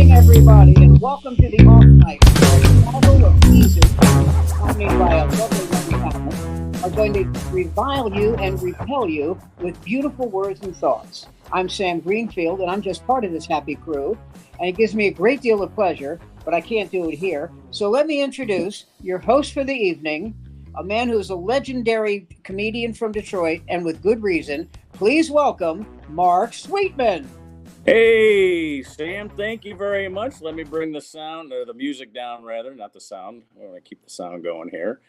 evening, everybody, and welcome to the Off Night. A novel of pieces, accompanied by a lovely comic, are going to revile you and repel you with beautiful words and thoughts. I'm Sam Greenfield, and I'm just part of this happy crew, and it gives me a great deal of pleasure, but I can't do it here. So let me introduce your host for the evening, a man who's a legendary comedian from Detroit, and with good reason. Please welcome Mark Sweetman. Hey, Sam, thank you very much. Let me bring the sound, or the music down, rather, not the sound. I want to keep the sound going here.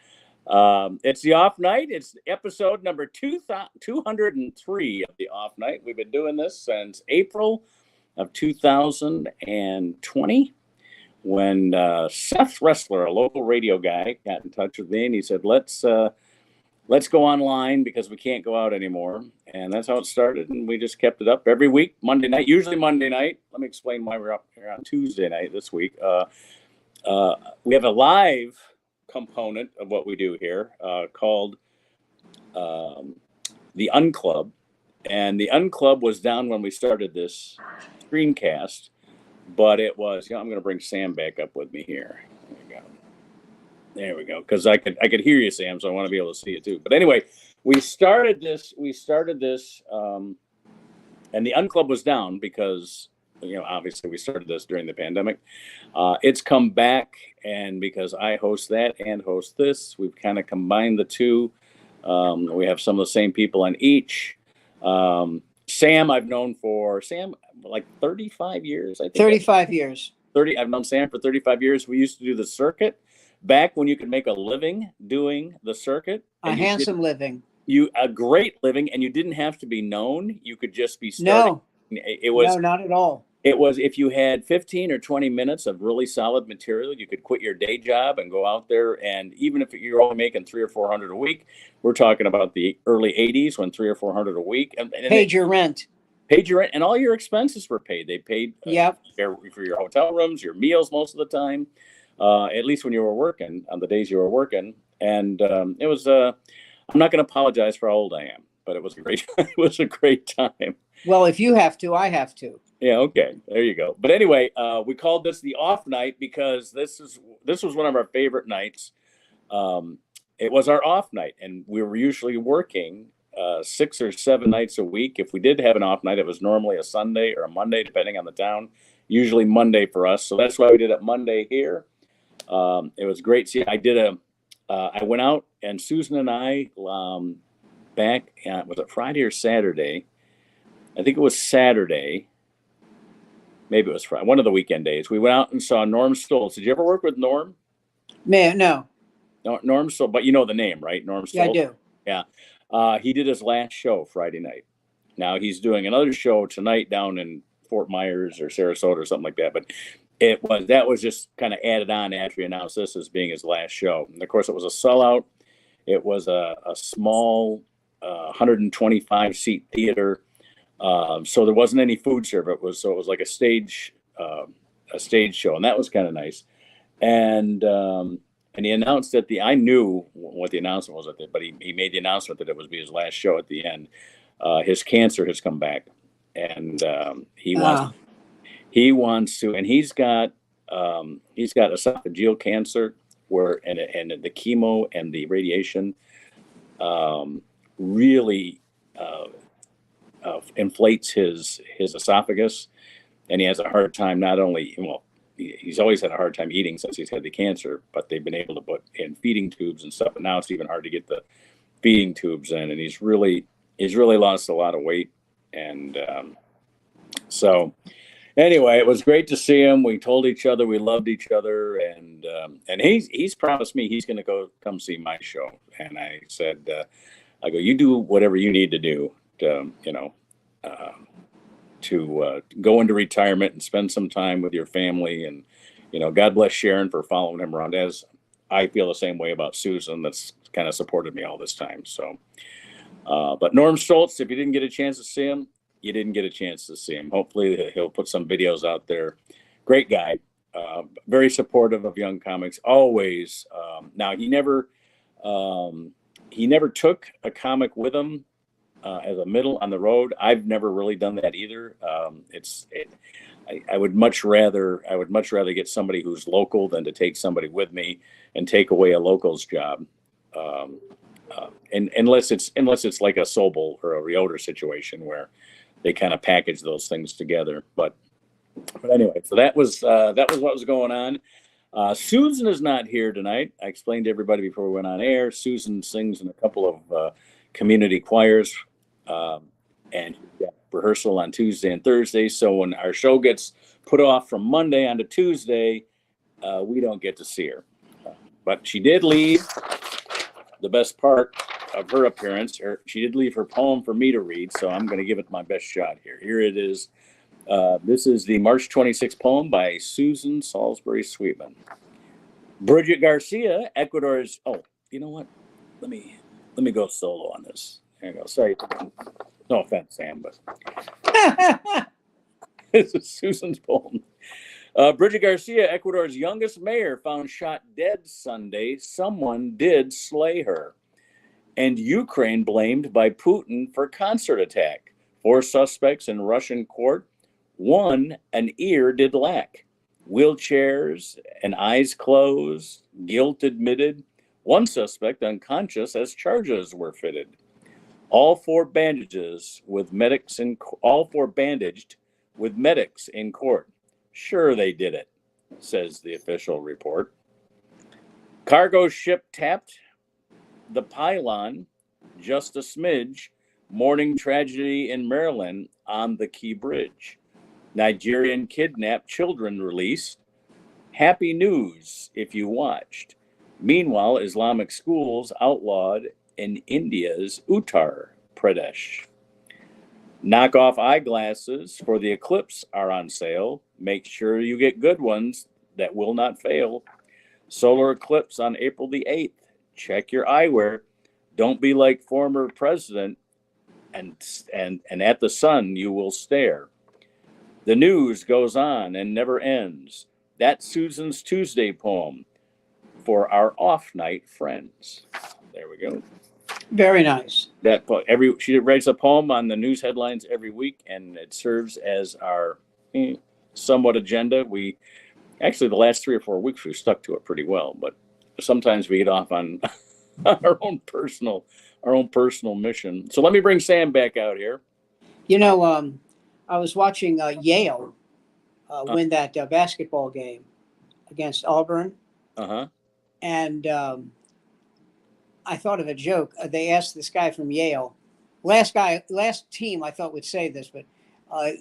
It's the Off Night. It's episode number 203 of the Off Night. We've been doing this since April of 2020 when Seth Ressler, a local radio guy, got in touch with me and he said, let's go online because we can't go out anymore. And that's how it started. And we just kept it up every week, Monday night, usually Monday night. Let me explain why we're up here on Tuesday night this week. We have a live component of what we do here called the Unclub. And the Unclub was down when we started this screencast, but it was, I'm going to bring Sam back up with me here. There we go. Because I could hear you, Sam, so I want to be able to see it too. But anyway, we started this, and the Unclub was down because, obviously we started this during the pandemic. It's come back, and because I host that and host this, we've kind of combined the two. We have some of the same people on each. Sam, I've known for like 35 years, I think. 35 years. I've known Sam for 35 years. We used to do the circuit back when you could make a living doing the circuit. A handsome living. A great living, and you didn't have to be known. You could just be starting. No, not at all. It was, if you had 15 or 20 minutes of really solid material, you could quit your day job and go out there. And even if you're only making $300 or $400 a week, we're talking about the early 80s when $300 or $400 a week. And paid your rent, and all your expenses were paid. They paid for your hotel rooms, your meals most of the time, at least when you were working, on the days you were working. And it was, I'm not going to apologize for how old I am, but it was a great time. Well, if you have to, I have to. Yeah, okay. There you go. But anyway, we called this the Off Night because this was one of our favorite nights. It was our off night, and we were usually working 6 or 7 nights a week. If we did have an off night, it was normally a Sunday or a Monday, depending on the town. Usually Monday for us, so that's why we did it Monday here. It was great. See, I went out, and Susan and I back at, was it Friday or Saturday? I think it was Saturday. Maybe it was Friday, one of the weekend days. We went out and saw Norm Stoltz. Did you ever work with Norm? Man, no. Norm Stoltz, but you know the name, right? Norm Stoltz? Yeah, I do. Yeah. He did his last show Friday night. Now he's doing another show tonight down in Fort Myers or Sarasota or something like that. But that was just kind of added on after we announced this as being his last show. And of course, it was a sellout. It was a small 125 seat theater. So there wasn't any food service. It was like a stage show, and that was kind of nice. And he announced I knew what the announcement was but he made the announcement that it would be his last show at the end. His cancer has come back, and he wants to, and he's got esophageal cancer and the chemo and the radiation really inflates his esophagus, and he has a hard time. He's always had a hard time eating since he's had the cancer, but they've been able to put in feeding tubes and stuff. But now it's even hard to get the feeding tubes in, and he's really lost a lot of weight. And so anyway, it was great to see him. We told each other we loved each other, and he's promised me he's going to come see my show. And I said, I go, you do whatever you need to do to go into retirement and spend some time with your family. And, God bless Sharon for following him around, as I feel the same way about Susan, that's kind of supported me all this time. So, but Norm Stoltz, if you didn't get a chance to see him, you didn't get a chance to see him. Hopefully he'll put some videos out there. Great guy, very supportive of young comics, always. Now he never took a comic with him as a middle on the road. I've never really done that either. I would much rather get somebody who's local than to take somebody with me and take away a local's job. And unless it's like a Sobel or a Rioter situation where they kind of package those things together. But anyway, so that was what was going on. Susan is not here tonight. I explained to everybody before we went on air. Susan sings in a couple of community choirs, and we've got rehearsal on Tuesday and Thursday. So when our show gets put off from Monday onto Tuesday, we don't get to see her. But she did leave the best part of her appearance. She did leave her poem for me to read, so I'm going to give it my best shot here. Here it is. This is the March 26th poem by Susan Salisbury Sweetman. Bridget Garcia, Ecuador's. Oh, you know what? Let me go solo on this. There you go. Sorry. No offense, Sam, but this is Susan's poem. Bridget Garcia, Ecuador's youngest mayor, found shot dead Sunday. Someone did slay her. And Ukraine blamed by Putin for concert attack. 4 suspects in Russian court. 1 an ear did lack. Wheelchairs and eyes closed. Guilt admitted. 1 suspect unconscious as charges were fitted. All 4 bandaged with medics in court. Sure they did it, says the official report. Cargo ship tapped the pylon, just a smidge. Morning tragedy in Maryland on the Key Bridge. Nigerian kidnapped children released. Happy news if you watched. Meanwhile, Islamic schools outlawed in India's Uttar Pradesh. Knockoff eyeglasses for the eclipse are on sale. Make sure you get good ones that will not fail. Solar eclipse on April the 8th. Check your eyewear. Don't be like former president and at the sun you will stare. The news goes on and never ends. That's Susan's Tuesday poem for our off night friends. There we go. Very nice. She writes a poem on the news headlines every week, and it serves as our somewhat agenda. We actually the last 3 or 4 weeks we've stuck to it pretty well, but sometimes we get off on our own personal mission. So let me bring Sam back out here. You know, I was watching Yale win that basketball game against Auburn. Uh-huh. And I thought of a joke. They asked this guy from Yale, last team I thought would say this, but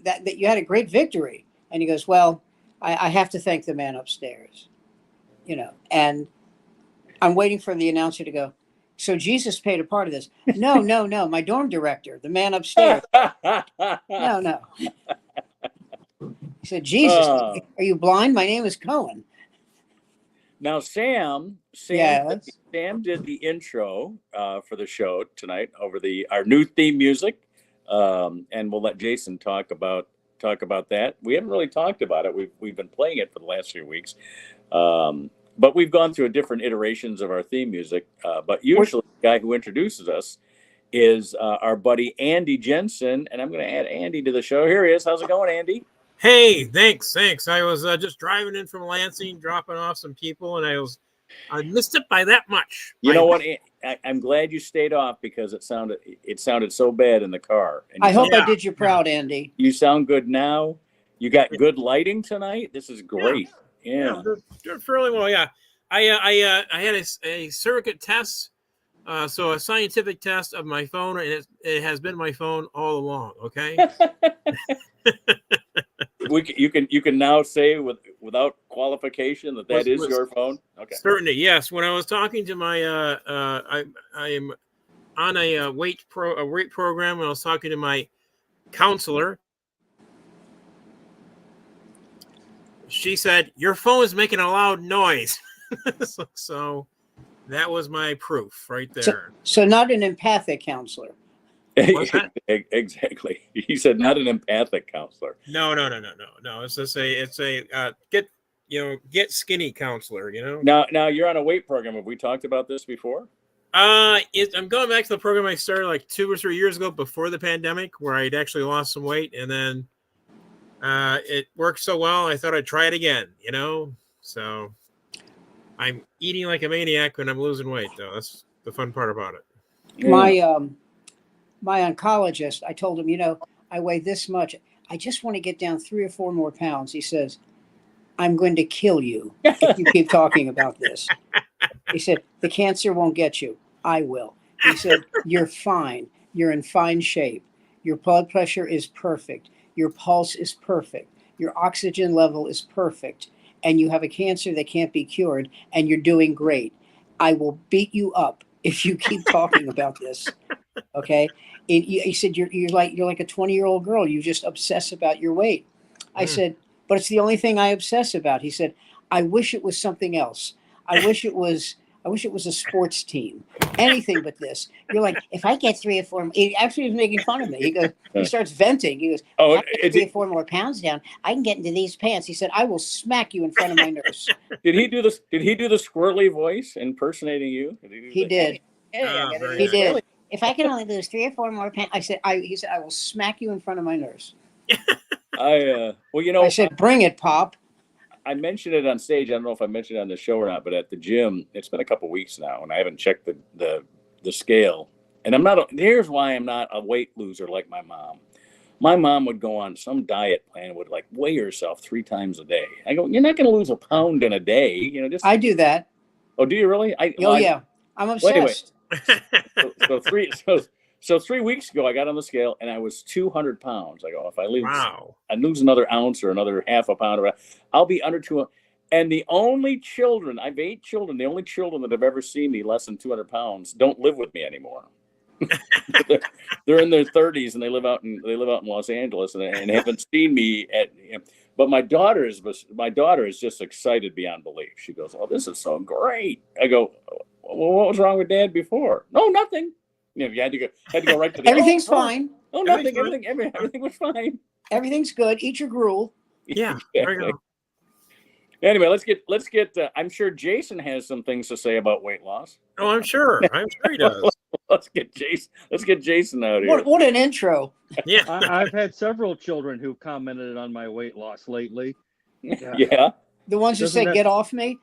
that you had a great victory. And he goes, well, I have to thank the man upstairs, and I'm waiting for the announcer to go, so Jesus paid a part of this. No, my dorm director, the man upstairs. No. He said, Jesus, are you blind? My name is Cohen. Now, Sam Yes. Sam did the intro for the show tonight over our new theme music, and we'll let Jason talk about that. We haven't really talked about it. We've been playing it for the last few weeks, but we've gone through different iterations of our theme music. But usually, the guy who introduces us is our buddy Andy Jensen, and I'm going to add Andy to the show. Here he is. How's it going, Andy? Hey, thanks. I was just driving in from Lansing, dropping off some people, and I missed it by that much. You know what? I'm glad you stayed off because it sounded so bad in the car. And I hope I did you proud, Andy. You sound good now. You got good lighting tonight. This is great. Yeah. Doing fairly well. Yeah, I had a surrogate test, so a scientific test of my phone, and it has been my phone all along. Okay. You can now say without qualification that is your phone. Okay. Certainly, yes. When I was talking to my, I am on a weight program. When I was talking to my counselor, she said, "Your phone is making a loud noise." So that was my proof right there. So not an empathic counselor. Exactly. He said not an empathic counselor. No. It's just get skinny counselor. Now you're on a weight program. Have we talked about this before? I'm going back to the program I started like 2 or 3 years ago before the pandemic, where I'd actually lost some weight, and then It worked so well, I thought I'd try it again, you know? So I'm eating like a maniac when I'm losing weight, though. That's the fun part about it. Yeah. My oncologist, I told him, I weigh this much. I just want to get down 3 or 4 more pounds. He says, I'm going to kill you if you keep talking about this. He said, the cancer won't get you. I will. He said, you're fine. You're in fine shape. Your blood pressure is perfect. Your pulse is perfect. Your oxygen level is perfect. And you have a cancer that can't be cured, and you're doing great. I will beat you up if you keep talking about this. Okay. He said, you're like a 20-year-old girl. You just obsess about your weight. I said, but it's the only thing I obsess about. He said, I wish it was something else. I wish it was a sports team. Anything but this. You're like, if I get 3 or 4, he actually was making fun of me. He starts venting. He goes, if I get 3 or 4 more pounds down, I can get into these pants. He said, I will smack you in front of my nurse. Did he do this? Did he do the squirrely voice impersonating you? He did. He did. If I can only lose 3 or 4 more pounds, he said, I will smack you in front of my nurse. Well, I said, bring it, Pop. I mentioned it on stage. I don't know if I mentioned it on the show or not, but at the gym, it's been a couple weeks now, and I haven't checked the scale. And here's why I'm not a weight loser like my mom. My mom would go on some diet plan, would like weigh herself 3 times a day. I go, you're not going to lose a pound in a day, I do that. Oh, do you really? Yeah, I'm obsessed. Well, anyway, so 3 weeks ago, I got on the scale and I was 200 pounds. I go, if I lose another ounce or another half a pound, I'll be under 200. And the only children, I have 8 children, the only children that have ever seen me less than 200 pounds don't live with me anymore. they're in their 30s and they live out in Los Angeles and haven't seen me but my daughter is just excited beyond belief. She goes, oh, this is so great. I go, well, what was wrong with Dad before? No, nothing. You had to go right to the everything's fine. Oh, nothing. Everything was fine. Everything's good. Eat your gruel. Yeah. Exactly. Anyway, let's get. I'm sure Jason has some things to say about weight loss. Oh, I'm sure he does. Let's get Jason out here. What an intro. Yeah. I've had several children who commented on my weight loss lately. Yeah. The ones who say, get off me?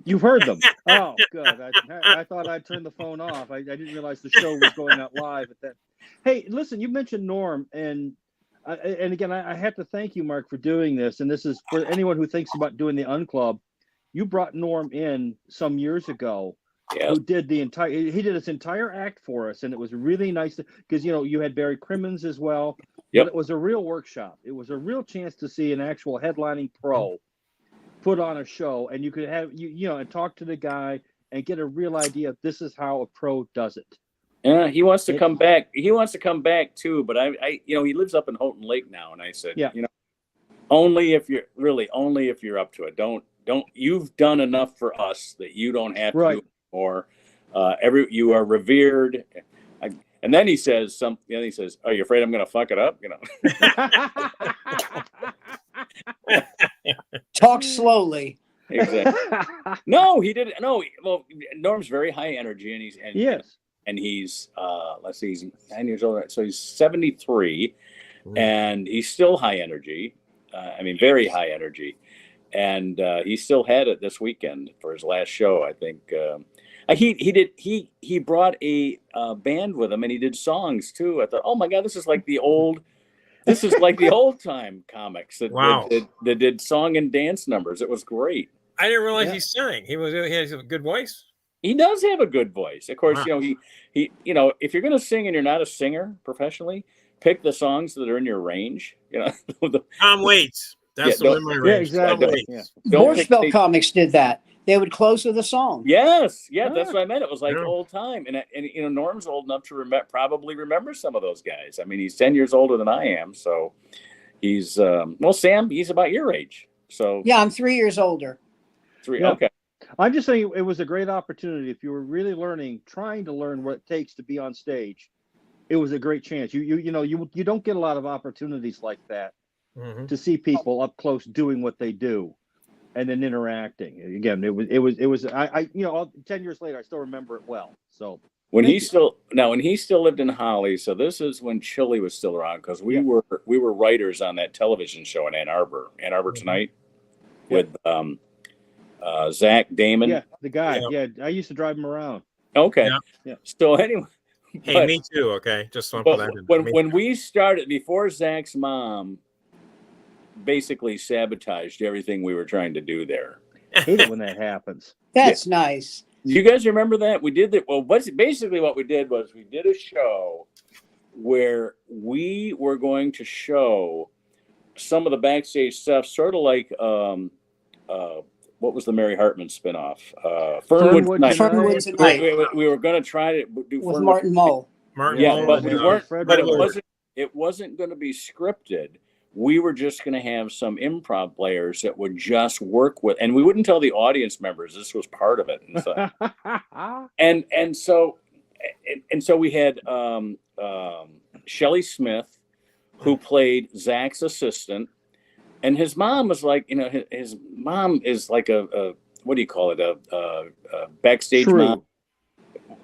You've heard them. Oh, good. I thought I'd turn the phone off. I didn't realize the show was going out live at that. Hey, listen, you mentioned Norm, and again, I have to thank you, Mark, for doing this. And this is for anyone who thinks about doing the Unclub. You brought Norm in some years ago. Yeah. Who did he did his entire act for us, and it was really nice because you had Barry Crimmins as well. Yep. But it was a real workshop. It was a real chance to see an actual headlining pro put on a show, and you could have and talk to the guy and get a real idea of this is how a pro does it. Yeah, he wants to come back. He wants to come back too, but I he lives up in Houghton Lake now, and I said, only if you're up to it. Don't you've done enough for us that you don't have to do more. You are revered. And then he says are you afraid I'm going to fuck it up? Talk slowly. Exactly. No, he didn't. No, well, Norm's very high energy, and he's let's see, he's 9 years old, so he's 73, and he's still high energy. Very high energy, and he still had it this weekend for his last show. I think he brought a band with him, and he did songs too. I thought, oh my God, this is like the old time comics that did song and dance numbers. It was great. I didn't realize he sang. He has a good voice. He does have a good voice. Of course, he if you're going to sing and you're not a singer professionally, pick the songs that are in your range. Tom Waits. That's the one in my range. Yeah, exactly. Morspell Comics did that. They would close with a song. Yes, that's what I meant. It was like old time, and Norm's old enough to probably remember some of those guys. He's 10 years older than I am, so he's Sam, he's about your age. So yeah, I'm 3 years older. Okay. I'm just saying it was a great opportunity. If you were really trying to learn what it takes to be on stage, it was a great chance. You don't get a lot of opportunities like that to see people up close doing what they do. And then interacting again, it was. 10 years later, I still remember it well. So when he still lived in Holly. So this is when Chili was still around, because we were writers on that television show in Ann Arbor Tonight, with Zach Damon. Yeah, the guy. Yeah, I used to drive him around. Okay. Yeah. So anyway, Hey, me too. Okay, just want to put that in. When we started, before Zach's mom basically sabotaged everything we were trying to do there. I hate it when that happens. That's nice. Do you guys remember that? We did that. Well, basically what we did was we did a show where we were going to show some of the backstage stuff, sort of like what was the Mary Hartman spinoff? Fernwood Tonight. We were going to try to do with Martin Mull. But we weren't. But it wasn't going to be scripted. We were just going to have some improv players that would just work with, and we wouldn't tell the audience members this was part of it. And so we had Shelley Smith, who played Zach's assistant, and his mom was like, his mom is like a what do you call it? A backstage mom.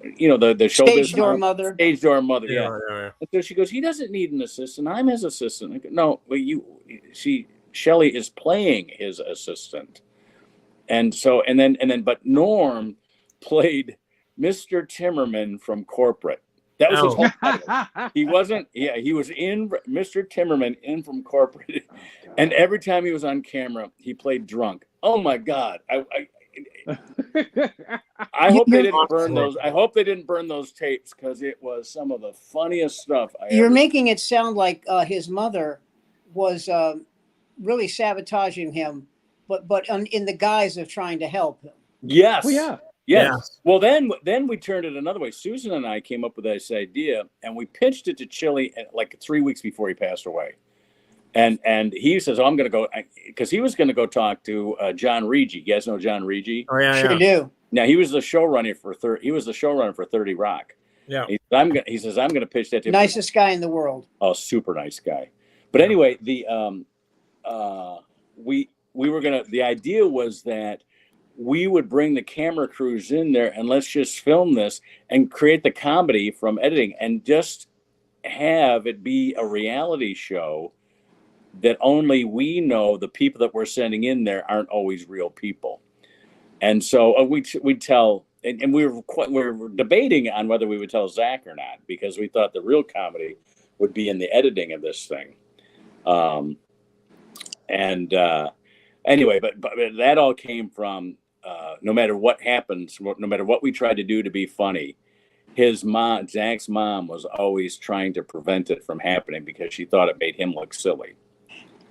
The show stage door mother. Stage door mother, yeah. And so she goes, he doesn't need an assistant. I'm his assistant. I go, no, well, Shelley is playing his assistant. And so, and then, but Norm played Mr. Timmerman from Corporate. That was his whole title. He was in Mr. Timmerman in from Corporate. And every time he was on camera, he played drunk. Oh my God. I hope they didn't burn those. I hope they didn't burn those tapes, because it was some of the funniest stuff. You're making it sound like his mother was really sabotaging him, but in the guise of trying to help him. Yes. Oh, yeah. Yes. Well, then we turned it another way. Susan and I came up with this idea, and we pitched it to Chili like 3 weeks before he passed away. And he says, I'm going to go, because he was going to go talk to John Regi. You guys know John Regi? Oh, yeah. Sure do. Now, he was the showrunner for 30 Rock. Yeah. He says, I'm going to pitch that to him. Nicest guy in the world. Oh, super nice guy. But anyway, the idea was that we would bring the camera crews in there, and let's just film this and create the comedy from editing, and just have it be a reality show that only we know the people that we're sending in there aren't always real people. And so we'd tell, and we were debating on whether we would tell Zach or not, because we thought the real comedy would be in the editing of this thing. Anyway, but that all came from, no matter what happens, no matter what we tried to do to be funny, Zach's mom was always trying to prevent it from happening, because she thought it made him look silly.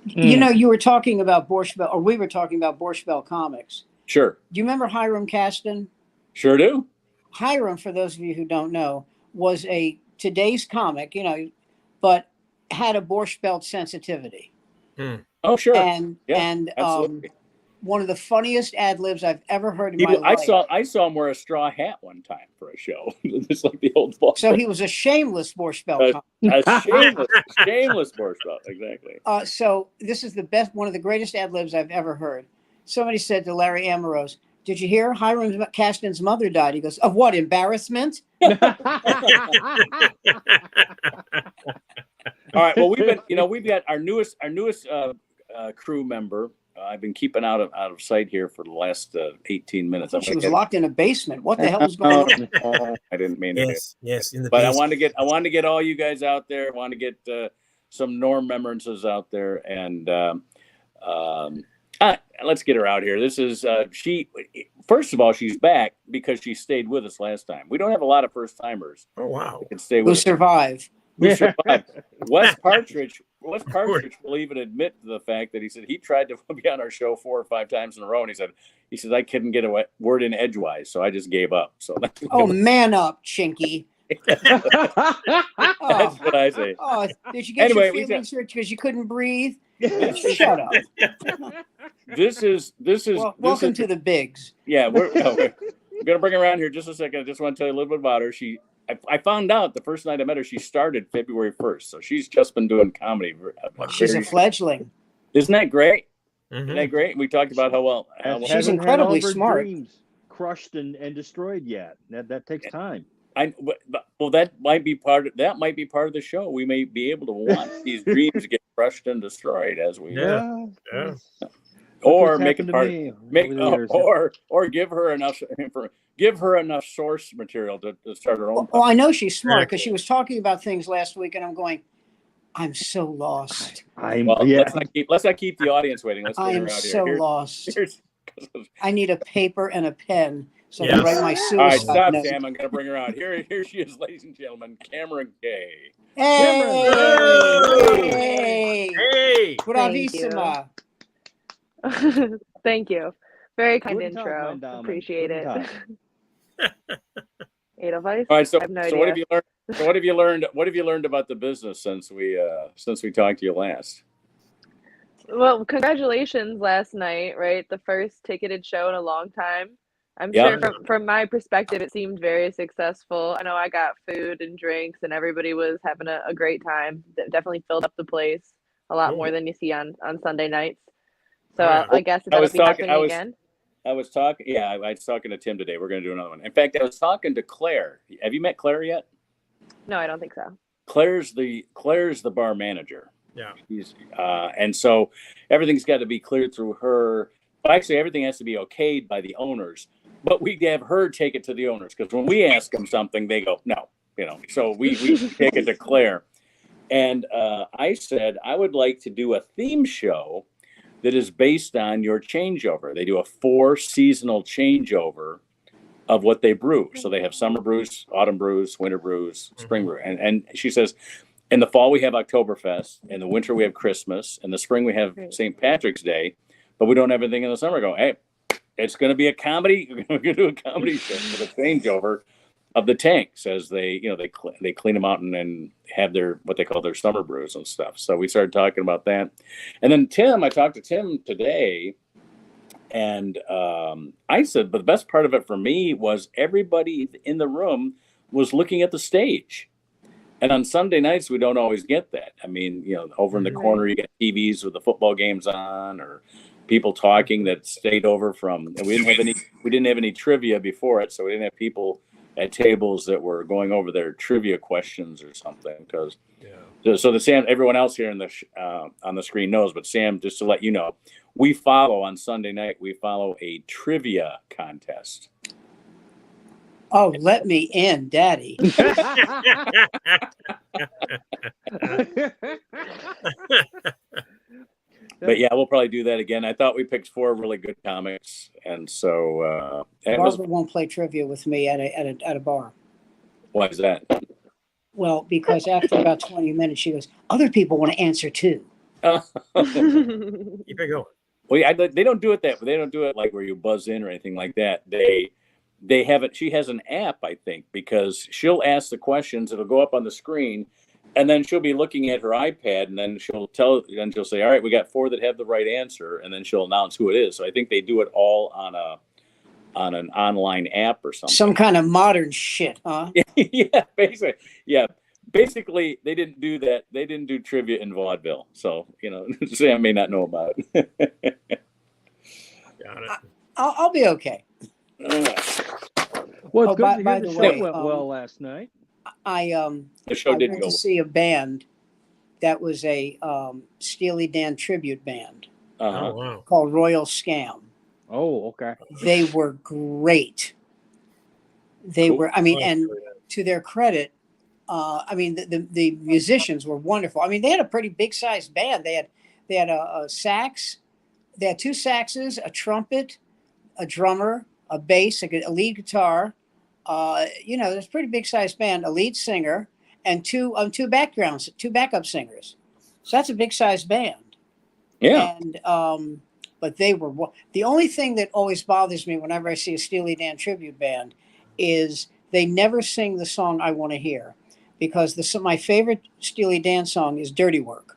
You were talking about Borscht Bell, or we were talking about Borscht Bell comics. Sure. Do you remember Hiram Caston? Sure do. Hiram, for those of you who don't know, was today's comic, but had a Borscht Belt sensitivity. Oh, sure. And one of the funniest ad libs I've ever heard in my life. I saw him wear a straw hat one time for a show, just like the old boss. So he was a shameless Borscht Belt. A shameless Borscht Belt, exactly. So this is one of the greatest ad libs I've ever heard. Somebody said to Larry Amorose, "Did you hear Hiram Caston's mother died?" He goes, "Of what, embarrassment?" All right. Well, we've got our newest crew member. I've been keeping out of sight here for the last 18 minutes. She was locked in a basement. What the hell was going on? I didn't mean to. Yes. But I wanted to get all you guys out there. I want to get some Norm remembrances out there, and let's get her out here. This is she. First of all, she's back because she stayed with us last time. We don't have a lot of first timers. Oh wow! Can stay with us. Survive. Who survived. Wes Partridge will even admit to the fact that he said he tried to be on our show 4 or 5 times in a row, and he said I couldn't get a word in edgewise, so I just gave up. So man up, Chinky. That's what I say. Oh, did you get your feelings hurt because you couldn't breathe? Shut up. This is welcome to the Bigs. Yeah, we're gonna bring her around here just a second. I just want to tell you a little bit about her. I found out the first night I met her, she started February 1st. So she's just been doing comedy. She's a fledgling. Isn't that great? Mm-hmm. Isn't that great? We talked about how well she's incredibly smart. Dreams crushed and destroyed yet. That takes time. Well, that might be part of the show. We may be able to watch these dreams get crushed and destroyed as we, Well, Yeah. or what's make it happened to part, me make over the years. or give her enough source material to start her own. Well, I know she's smart because she was talking about things last week, and I'm going, I'm so lost. Let's not keep the audience waiting. Let's I bring am her out so here. lost. Here's, I need a paper and a pen so I Yes. can write my all right, suicide stop, note. Sam. I'm going to bring her out. Here she is, ladies and gentlemen, Cameron Kay. Hey! Hey. Bravissima. Thank you. Very kind Guten Tag, intro. mein Damen. Appreciate Guten it. Tag. Edelweiss? All right, so I have no what have idea. you learned? So what have you learned? What have you learned about the business since we talked to you last? Well, congratulations last night, right? The first ticketed show in a long time. I'm Yeah. sure from my perspective, it seemed very successful. I know I got food and drinks, and everybody was having a great time. Definitely filled up the place a lot more than you see on Sunday nights. So Oh, yeah. I guess that'll be happening again. I was talking to Tim today. We're going to do another one. In fact, I was talking to Claire. Have you met Claire yet? No, I don't think so. Claire's the bar manager. Yeah. And so everything's got to be cleared through her. Well, actually, everything has to be okayed by the owners. But we have her take it to the owners because when we ask them something, they go no. So we take it to Claire. And I said I would like to do a theme show that is based on your changeover. They do a 4 seasonal changeover of what they brew. So they have summer brews, autumn brews, winter brews, spring brew. And she says, in the fall we have Oktoberfest, in the winter we have Christmas, in the spring we have St. Patrick's Day, but we don't have anything in the summer. I go, hey, it's going to be a comedy. We're going to do a comedy show for the changeover of the tanks as they clean them out and have their what they call their summer brews and stuff. So we started talking about that, and then I talked to Tim today, and I said, but the best part of it for me was everybody in the room was looking at the stage. And on Sunday nights, we don't always get that. I mean, over in the corner, you got TVs with the football games on, or people talking that stayed over from. And we didn't have any trivia before it, so we didn't have people at tables that were going over their trivia questions or something. Because so the Sam, everyone else here in the on the screen knows, but Sam, just to let you know, we follow on Sunday night. We follow a trivia contest. Oh, let me in, Daddy. But yeah, we'll probably do that again. I thought we picked 4 really good comics, and so Barbara won't play trivia with me at a bar. Why is that? Well, because after about 20 minutes, she goes, "Other people want to answer too." Keep it going. Well, they don't do it they don't do it like where you buzz in or anything like that. They have it. She has an app, I think, because she'll ask the questions. It'll go up on the screen, and then she'll be looking at her iPad, and then she'll say, "All right, we got 4 that have the right answer," and then she'll announce who it is. So I think they do it all on an online app or something. Some kind of modern shit, huh? Yeah, basically. Yeah. Basically, they didn't do that. They didn't do trivia in vaudeville. So, Sam may not know about it. Got it. I'll be okay. Well, it's good to hear by the the show way, went well last night. The show I didn't went go to see a band that was a Steely Dan tribute band Oh, wow. called Royal Scam. Oh, okay. They were great. They were, and to their credit, the musicians were wonderful. I mean, they had a pretty big sized band. They had a sax, they had 2 saxes, a trumpet, a drummer, a bass, a lead guitar. There's a pretty big sized band, a lead singer, and two backup singers. So that's a big sized band. Yeah. And but they were the only thing that always bothers me whenever I see a Steely Dan tribute band is they never sing the song I want to hear, because my favorite Steely Dan song is "Dirty Work."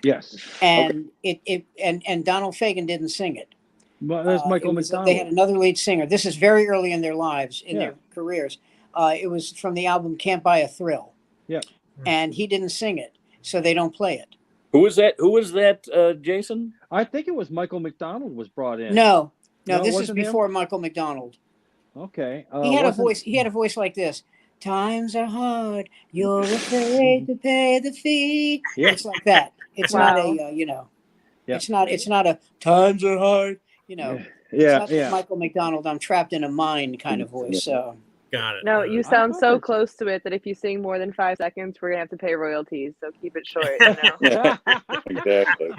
Yes. And and Donald Fagen didn't sing it. Well, that's Michael McDonald. They had another lead singer. This is very early in their lives, in their careers. It was from the album "Can't Buy a Thrill." Yeah. And he didn't sing it, so they don't play it. Who was that, Jason? I think it was Michael McDonald was brought in. No, No, it this is wasn't him? before Michael McDonald. Okay. He had a voice. He had a voice like this. times are hard. You're afraid to pay the fee. Yeah. It's like that. It's Wow. not a, you know, Yeah. it's not a times are hard, you know. It's Yeah, not this Michael McDonald, I'm trapped in a mine kind of voice. So Got it. No, you sound thought so that's- close to it that if you sing more than 5 seconds, we're gonna have to pay royalties. So keep it short. You know. Exactly.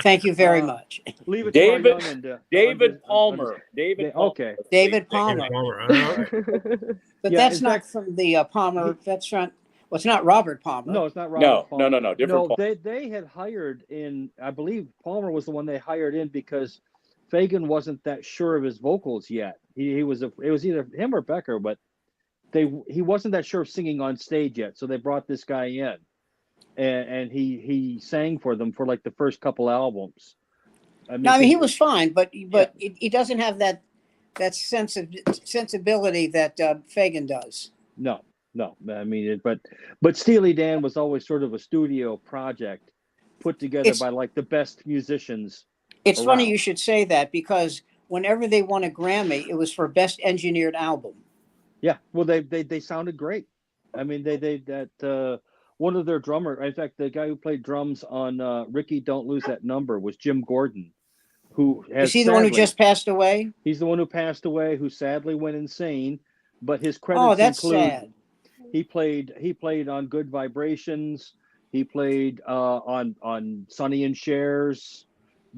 thank you very much. Leave it David- to our young and David Palmer. David Palmer. Okay. David David Palmer. Palmer. Uh-huh. But Yeah, that's in not fact- from the Palmer. That's from, well, it's not Robert Palmer. No, it's not Robert No, Palmer. no. Different No, Palmer. they had hired in. I believe Palmer was the one they hired in because Fagan wasn't that sure of his vocals yet. It was either him or Becker, but he wasn't that sure of singing on stage yet. So they brought this guy in, and he sang for them for like the first couple albums. No, I mean he was fine, but he doesn't have that sensibility that Fagan does. No. I mean, but Steely Dan was always sort of a studio project put together by like the best musicians. It's around. funny you should say that because whenever they won a Grammy, it was for best engineered album. Yeah, well, they sounded great. I mean, that one of their drummer, in fact, the guy who played drums on Ricky Don't Lose That Number was Jim Gordon, who has. Is he the one who just passed away? He's the one who passed away, who sadly went insane. But his credits Oh, that's include sad. he played on Good Vibrations. He played on Sonny and Cher's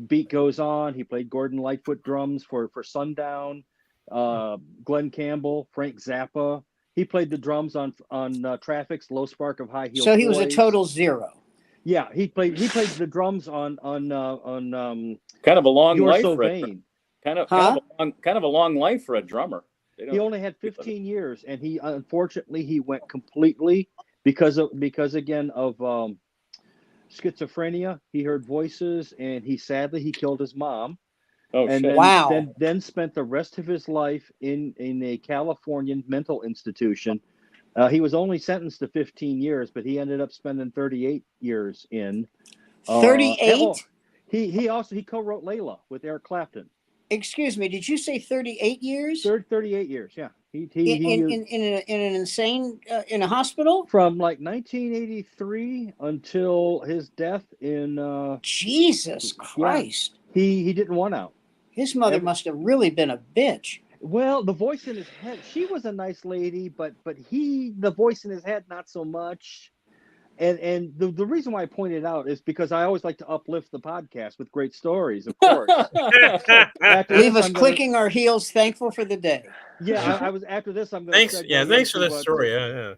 Beat Goes On. He played Gordon Lightfoot drums for Sundown. Glenn Campbell, Frank Zappa. He played the drums on Traffic's Low Spark of High Heel. So he was a Boys. total zero. Yeah, he played the drums on Kind of a long You're life. So for a- Vain. Kind of a long life for a drummer. He only had 15 years, and he unfortunately went completely because again of schizophrenia. He heard voices, and he killed his mom. Oh, and shit. then spent the rest of his life in a Californian mental institution. He was only sentenced to 15 years, but he ended up spending 38 years in. 38? He co-wrote Layla with Eric Clapton. Excuse me, did you say 38 years? 38 years, yeah. In an insane in a hospital from like 1983 until his death in. Jesus Christ! Yeah, he didn't want out. His mother must have really been a bitch. Well, the voice in his head, she was a nice lady, but the voice in his head, not so much. And the reason why I pointed it out is because I always like to uplift the podcast with great stories, of course. Leave us clicking our heels, thankful for the day. Yeah, I was after this. I'm going thanks. Yeah, thanks for that story.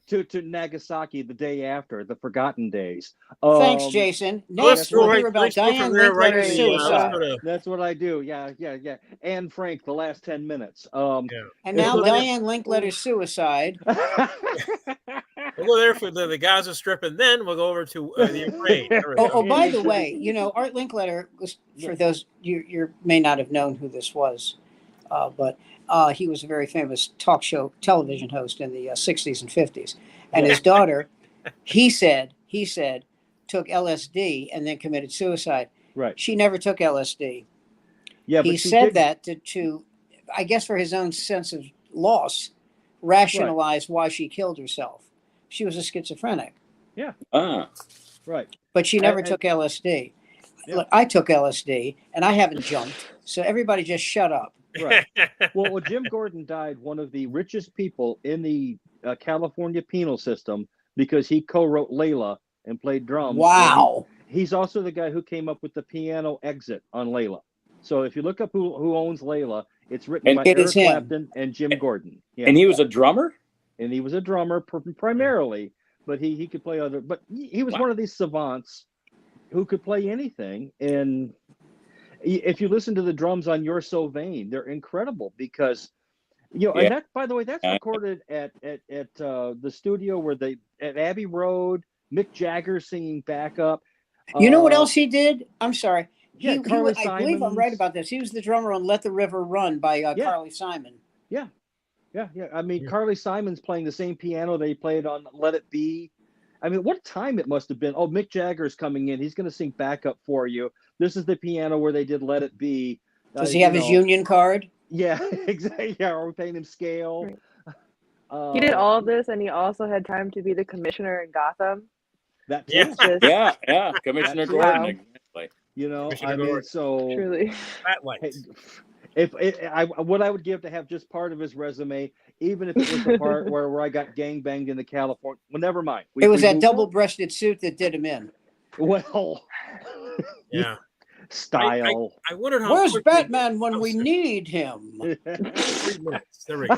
To Nagasaki the day after the forgotten days. Thanks, Jason. Next, we'll hear about Diane Linkletter's suicide. That's what I do. Yeah. Anne Frank, the last 10 minutes. And now Diane Linkletter's suicide. We'll go there for the Gaza Strip, and then we'll go over to the Ukraine. By the way, Art Linkletter was, for those you may not have known who this was, but he was a very famous talk show television host in the 60s and 50s. And his daughter, he said, took LSD and then committed suicide. Right. She never took LSD. Yeah, he said that to, I guess, for his own sense of loss, rationalize why she killed herself. She was a schizophrenic. Yeah. Right. But she never took LSD. Yeah. Look, I took LSD and I haven't jumped. So everybody just shut up. Right. Well, Jim Gordon died one of the richest people in the California penal system because he co-wrote Layla and played drums. Wow. He's also the guy who came up with the piano exit on Layla. So if you look up who owns Layla, it's written by Eric Clapton and Jim Gordon. Yeah. And he was a drummer? And he was a drummer primarily, but he could play other. But he was one of these savants who could play anything. And if you listen to the drums on "You're So Vain," they're incredible because, and that, by the way, that's recorded at the studio where at Abbey Road. Mick Jagger singing backup. You know what else he did? I'm sorry. I believe I'm right about this. He was the drummer on "Let the River Run" by Carly Simon. Yeah. I mean, Carly Simon's playing the same piano they played on "Let It Be." I mean, what time it must have been. Oh, Mick Jagger's coming in. He's going to sing backup for you. This is the piano where they did "Let It Be." Does he have his union card? Yeah, exactly. Yeah, are we paying him scale? He did all of this, and he also had time to be the commissioner in Gotham. That Yeah. too. Just Yeah, Commissioner That's Gordon. wow. Exactly. You know, Commissioner I mean, Gordon. so truly. Spotlights. if what I would give to have just part of his resume, even if it was the part where I got gangbanged in the California. Well, never mind. It was that moved on. double-breasted suit that did him in. Well, Yeah. style. I wondered how. Where's quickly- Batman when we need him? 3 minutes. There we go.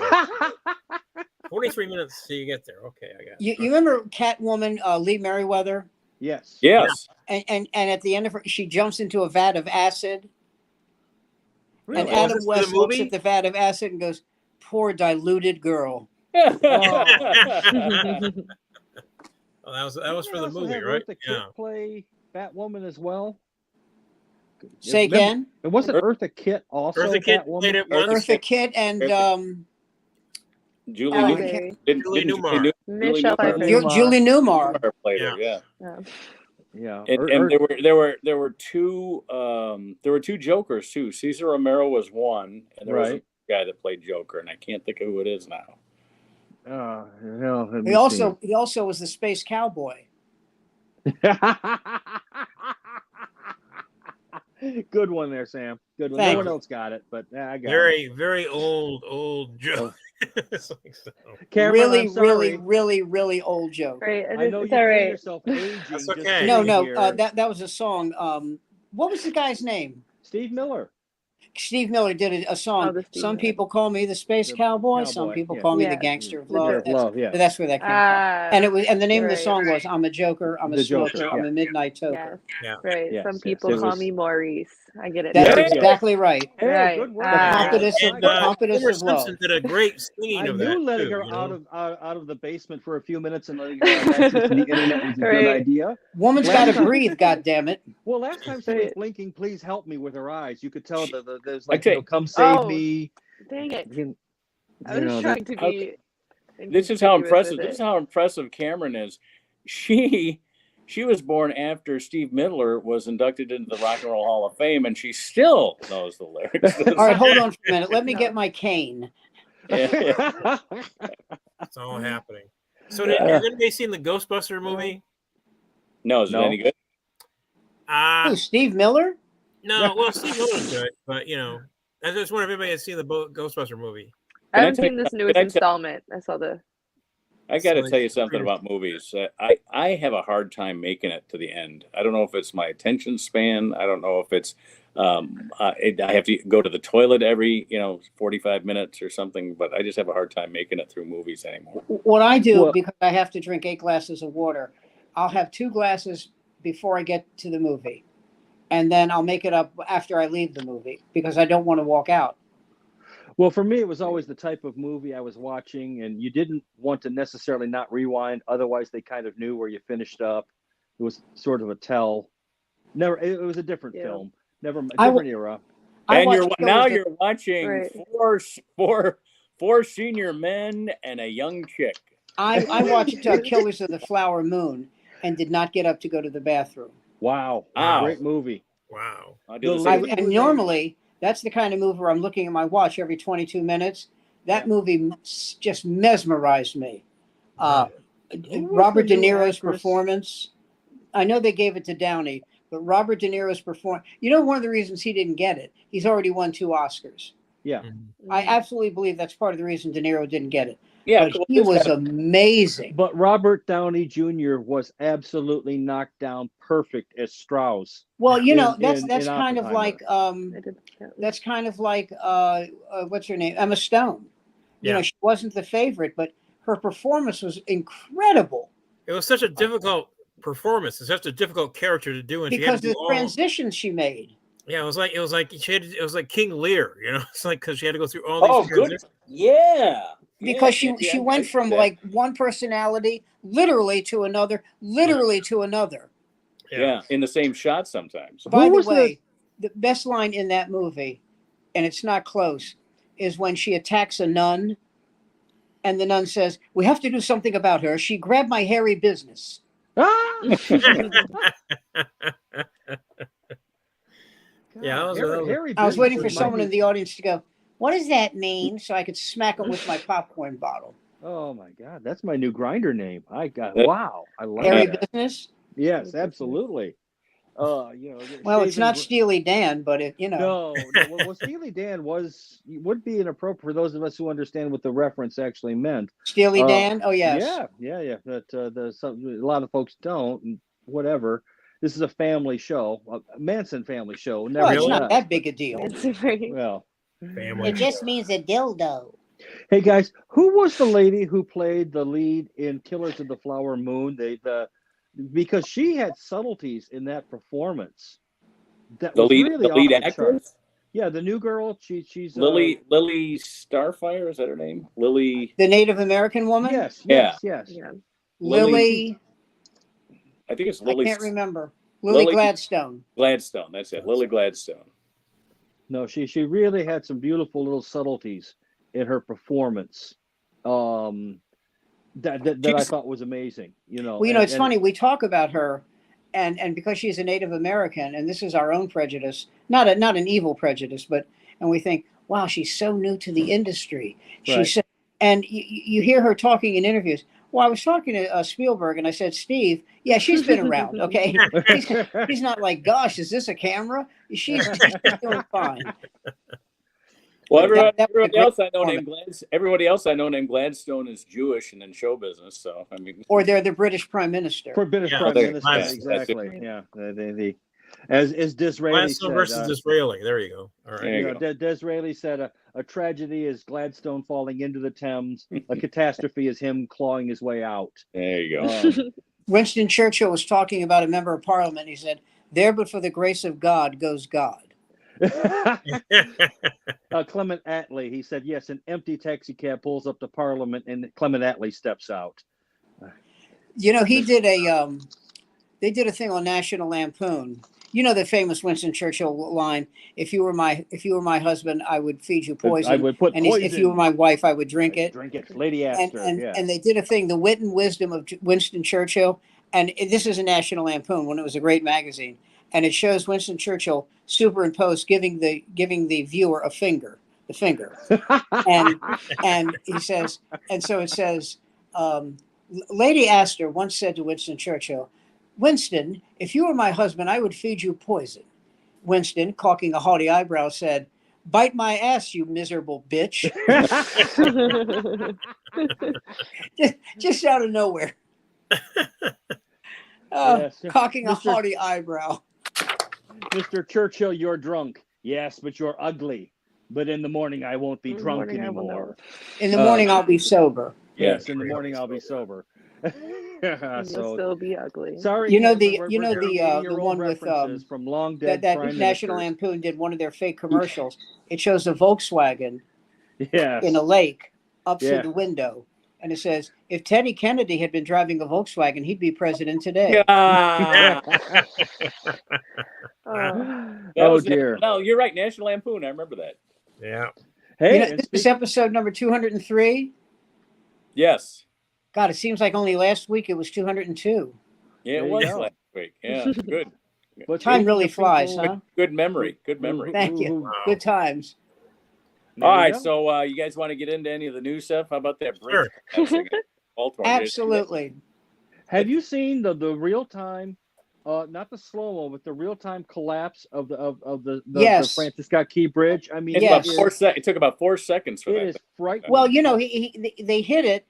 43 minutes till you get there. Okay, I got it. You remember Catwoman, Lee Merriweather? Yes. Yes. And at the end of her, she jumps into a vat of acid. Really? And Oh, is Adam this for West the looks movie? at the vat of acid and goes, "Poor diluted girl." Oh, that was for Didn't the they also movie, have right? Eartha Kitt Yeah. play Batwoman as well. Say Remember- again. It wasn't Eartha Kitt also Eartha Kitt Batwoman? played it Eartha once. Eartha Kitt and Julie Oh, Newmar. Okay. Julie Newmar. Michelle Pfeiffer. Newmar. Julie Newmar. Newmar played her, Yeah. yeah. Yeah. And there were two Jokers too. Cesar Romero was one, and there was a Right. guy that played Joker, and I can't think of who it is now. Let me He also was the space cowboy. see. Good one there, Sam. Good one. Thank No one you. else got it, but I got it. Very, very old Joe. It's like so. Cameron, Really, I'm sorry. really old joke. Right. I know It's you all feel right. yourself aging. That's just okay. No, sitting no, here. that was a song. What was the guy's name? Steve Miller. Steve Miller did a song. Oh, the Steve Some Miller. people call me the space The cowboy. Some cowboy, people yeah. call me Yeah. the gangster of The love. joke. Love, yeah. That's where that came from. And the name of the right. song was "I'm a Joker, I'm a The smoker, Joker, I'm yeah. a midnight Yes. toker." Yeah. Right. Yes, Some yes. people It call was- me Maurice. I get it. That's There you go. exactly right. Hey, Right. good work. The pompous of- And, the pompous Homer of love. Simpson did a great singing I of knew that letting too, her you know? out of the basement for a few minutes and letting her have access to the internet was a good Right. idea. Woman's Last got to time- breathe. God damn it! Well, last time she was Right. blinking, "Please help me" with her eyes. You could tell there's I like, tell you- "Come save Oh. me." Dang it. You I was know, trying to how- be. This is how inconspicuous impressive. with This is it. how impressive Cameron is. She was born after Steve Miller was inducted into the Rock and Roll Hall of Fame, and she still knows the lyrics. All right, hold on for a minute. Let me get my cane. Yeah. It's all happening. So did you going to be seeing the Ghostbuster movie? No, is it No. any good? Who, Steve Miller? No. Well, Steve Miller's good, but I just wonder if anybody has seen the Ghostbuster movie. I Can I haven't tell seen you- this newest can I tell- installment. I saw the. I got to So tell you it's something pretty- about movies. I have a hard time making it to the end. I don't know if it's my attention span. I don't know if it's I have to go to the toilet every 45 minutes or something. But I just have a hard time making it through movies anymore. What I do, Well- because I have to drink 8 glasses of water, I'll have 2 glasses before I get to the movie. And then I'll make it up after I leave the movie because I don't want to walk out. Well, for me, it was always the type of movie I was watching, and you didn't want to necessarily not rewind. Otherwise, they kind of knew where you finished up. It was sort of a tell. Never. It was a different Yeah. film. Never. I Different era. I And watch now shows you're watching Right. four senior men and a young chick. I watched Killers of the Flower Moon and did not get up to go to the bathroom. Wow. Wow. Great movie. Wow. I do the The same. lady- And normally, that's the kind of movie where I'm looking at my watch every 22 minutes. That movie just mesmerized me. was Robert the De new Niro's actress? performance. I know they gave it to Downey, but Robert De Niro's performance. One of the reasons he didn't get it, he's already won 2 Oscars. Yeah. I absolutely believe that's part of the reason De Niro didn't get it. Yeah, But he was amazing. But Robert Downey Jr. was absolutely knocked down perfect as Strauss. Well, in- that's in kind of Oppenheimer. like I did. that's kind of like what's her name, Emma Stone. Yeah. She wasn't the favorite, but her performance was incredible It was such a difficult performance. It's such a difficult character to do, and she had because to of do the all. transitions she made. Yeah, it was like it was like King Lear. It's like because she had to go through all these. Oh, good. transitions. Yeah. Because Yeah, she I went see from that. like one personality literally to another, Yeah, in the same shot sometimes. By the was way, the best line in that movie, and it's not close, is when she attacks a nun and the nun says, "We have to do something about her. She grabbed my hairy business." Ah! Yeah, that was- Harry I was waiting for Business someone might in the audience to go, "What does that mean?" So I could smack them with my popcorn bottle. Oh my God, that's my new grinder name. That- Wow, I like Hairy that. business. Yes, absolutely. It's Well, it's shaving not Steely Dan, but No. Well, Steely Dan would be inappropriate for those of us who understand what the reference actually meant. Steely Dan. Oh yes. Yeah. But a lot of folks don't. And whatever. This is a family show, a Manson family show. Well, it's not Nevertheless, that big a deal. It's very well, Family. means a dildo. hey guys, who was the lady who played the lead in Killers of the Flower Moon? Because she had subtleties in that performance. That The was lead, really the lead off the chart. actress, Yeah, the new girl. She's Lily Starfire, is that her name? Lily. The Native American woman. Yes. yeah. Lily. I think it's I Lily. can't remember. Lily Gladstone. Gladstone. That's it. Lily Gladstone. No, she really had some beautiful little subtleties in her performance. That I thought was amazing. Well, it's funny. We talk about her, and because she's a Native American, and this is our own prejudice, not an evil prejudice, and we think, wow, she's so new to the industry. Right. She's and you hear her talking in interviews. Well, I was talking to Spielberg, and I said, Steve, yeah, she's been around. Okay, he's not like, gosh, is this a camera? She's doing fine. Well, Everybody else I know named Gladstone is Jewish and in show business. So I mean, Or they're the British Prime Minister. For British Yeah. Prime There- Minister, that's- exactly. Yeah, as Disraeli Gladstone said, versus Disraeli. There you go. All right. There you go. Disraeli said a tragedy is Gladstone falling into the Thames. A catastrophe is him clawing his way out. there you go. Winston Churchill was talking about a member of Parliament. He said, "There, but for the grace of God, goes God." Clement Attlee, he said, yes, an empty taxi cab pulls up to Parliament and Clement Attlee steps out. He did they did a thing on National Lampoon. The famous Winston Churchill line, if you were my husband, I would feed you poison. I would put and poison. if you were my wife, I would drink it. Drink it. Lady Astor, And they did a thing, the wit and wisdom of Winston Churchill. And this is a National Lampoon when it was a great magazine. And it shows Winston Churchill superimposed giving the viewer the finger. And he says, and so it says, Lady Astor once said to Winston Churchill, Winston, if you were my husband, I would feed you poison. Winston, cocking a haughty eyebrow, said, bite my ass, you miserable bitch. just out of nowhere. Yes. Cocking a haughty eyebrow. Mr. Churchill, you're drunk. Yes, but you're ugly. But in the morning, I won't be drunk anymore. In the morning, I'll be sober. Yes, in the morning, I'll be sober. You'll still be ugly. Sorry, the one with from long dead that prime National ministers. Lampoon did one of their fake commercials. It shows a Volkswagen Yes. in a lake up Yeah. through the window, and it says, "If Teddy Kennedy had been driving a Volkswagen, he'd be president today." Yeah. Oh dear. No, you're right. National Lampoon. I remember that. Yeah. Hey, This is episode number 203. Yes. God, it seems like only last week it was 202. Yeah, There it you was go. last week. Yeah, good. but Time speaking really of flies, people- huh? Good memory. Good memory. Thank you. Wow. Good times. There All you right, go. so you guys want to get into any of the new stuff? How about that bridge? Sure. collapsing in Baltimore? Absolutely. Have you seen the real time, not the slow mo, but the real time collapse of the Yes. Francis Scott Key Bridge? I mean, It's Yes. it took about 4 seconds for it that. is frightening. Well, they hit it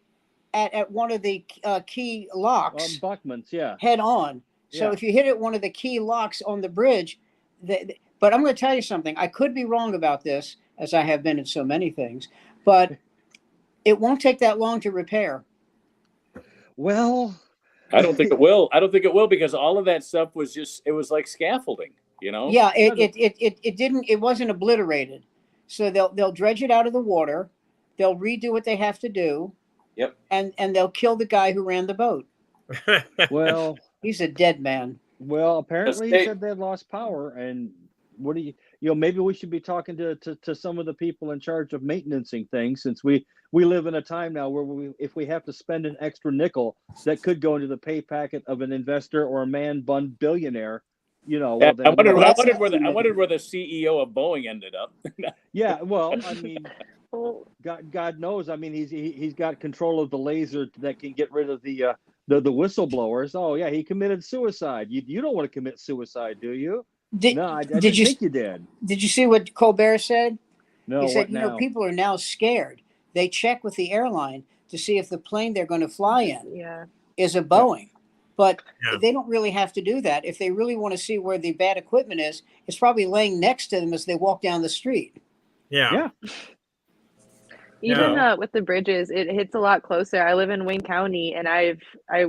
at one of the key locks Buckman's, yeah. head on. So Yeah. if you hit it one of the key locks on the bridge, but I'm going to tell you something. I could be wrong about this, as I have been in so many things, but it won't take that long to repair. Well, I don't think it will. I don't think it will because all of that stuff was it was like scaffolding, you know? Yeah, it wasn't obliterated. So they'll dredge it out of the water. They'll redo what they have to do. Yep. And they'll kill the guy who ran the boat. well, He's a dead man. apparently he Hey. said they lost power. And what do you maybe we should be talking to some of the people in charge of maintaining things, since we live in a time now where if we have to spend an extra nickel that could go into the pay packet of an investor or a man-bun billionaire, Yeah, well, then, I wondered that's where the CEO of Boeing ended up. yeah, well, I mean, Well, God knows. I mean, he's got control of the laser that can get rid of the whistleblowers. Oh yeah, he committed suicide. You don't want to commit suicide, do you? No, I didn't think you did. Did you see what Colbert said? No, He said, what now? people are now scared. They check with the airline to see if the plane they're going to fly in is a Boeing. But they don't really have to do that. If they really want to see where the bad equipment is, it's probably laying next to them as they walk down the street. Yeah. Even with the bridges, it hits a lot closer. I live in Wayne County, and I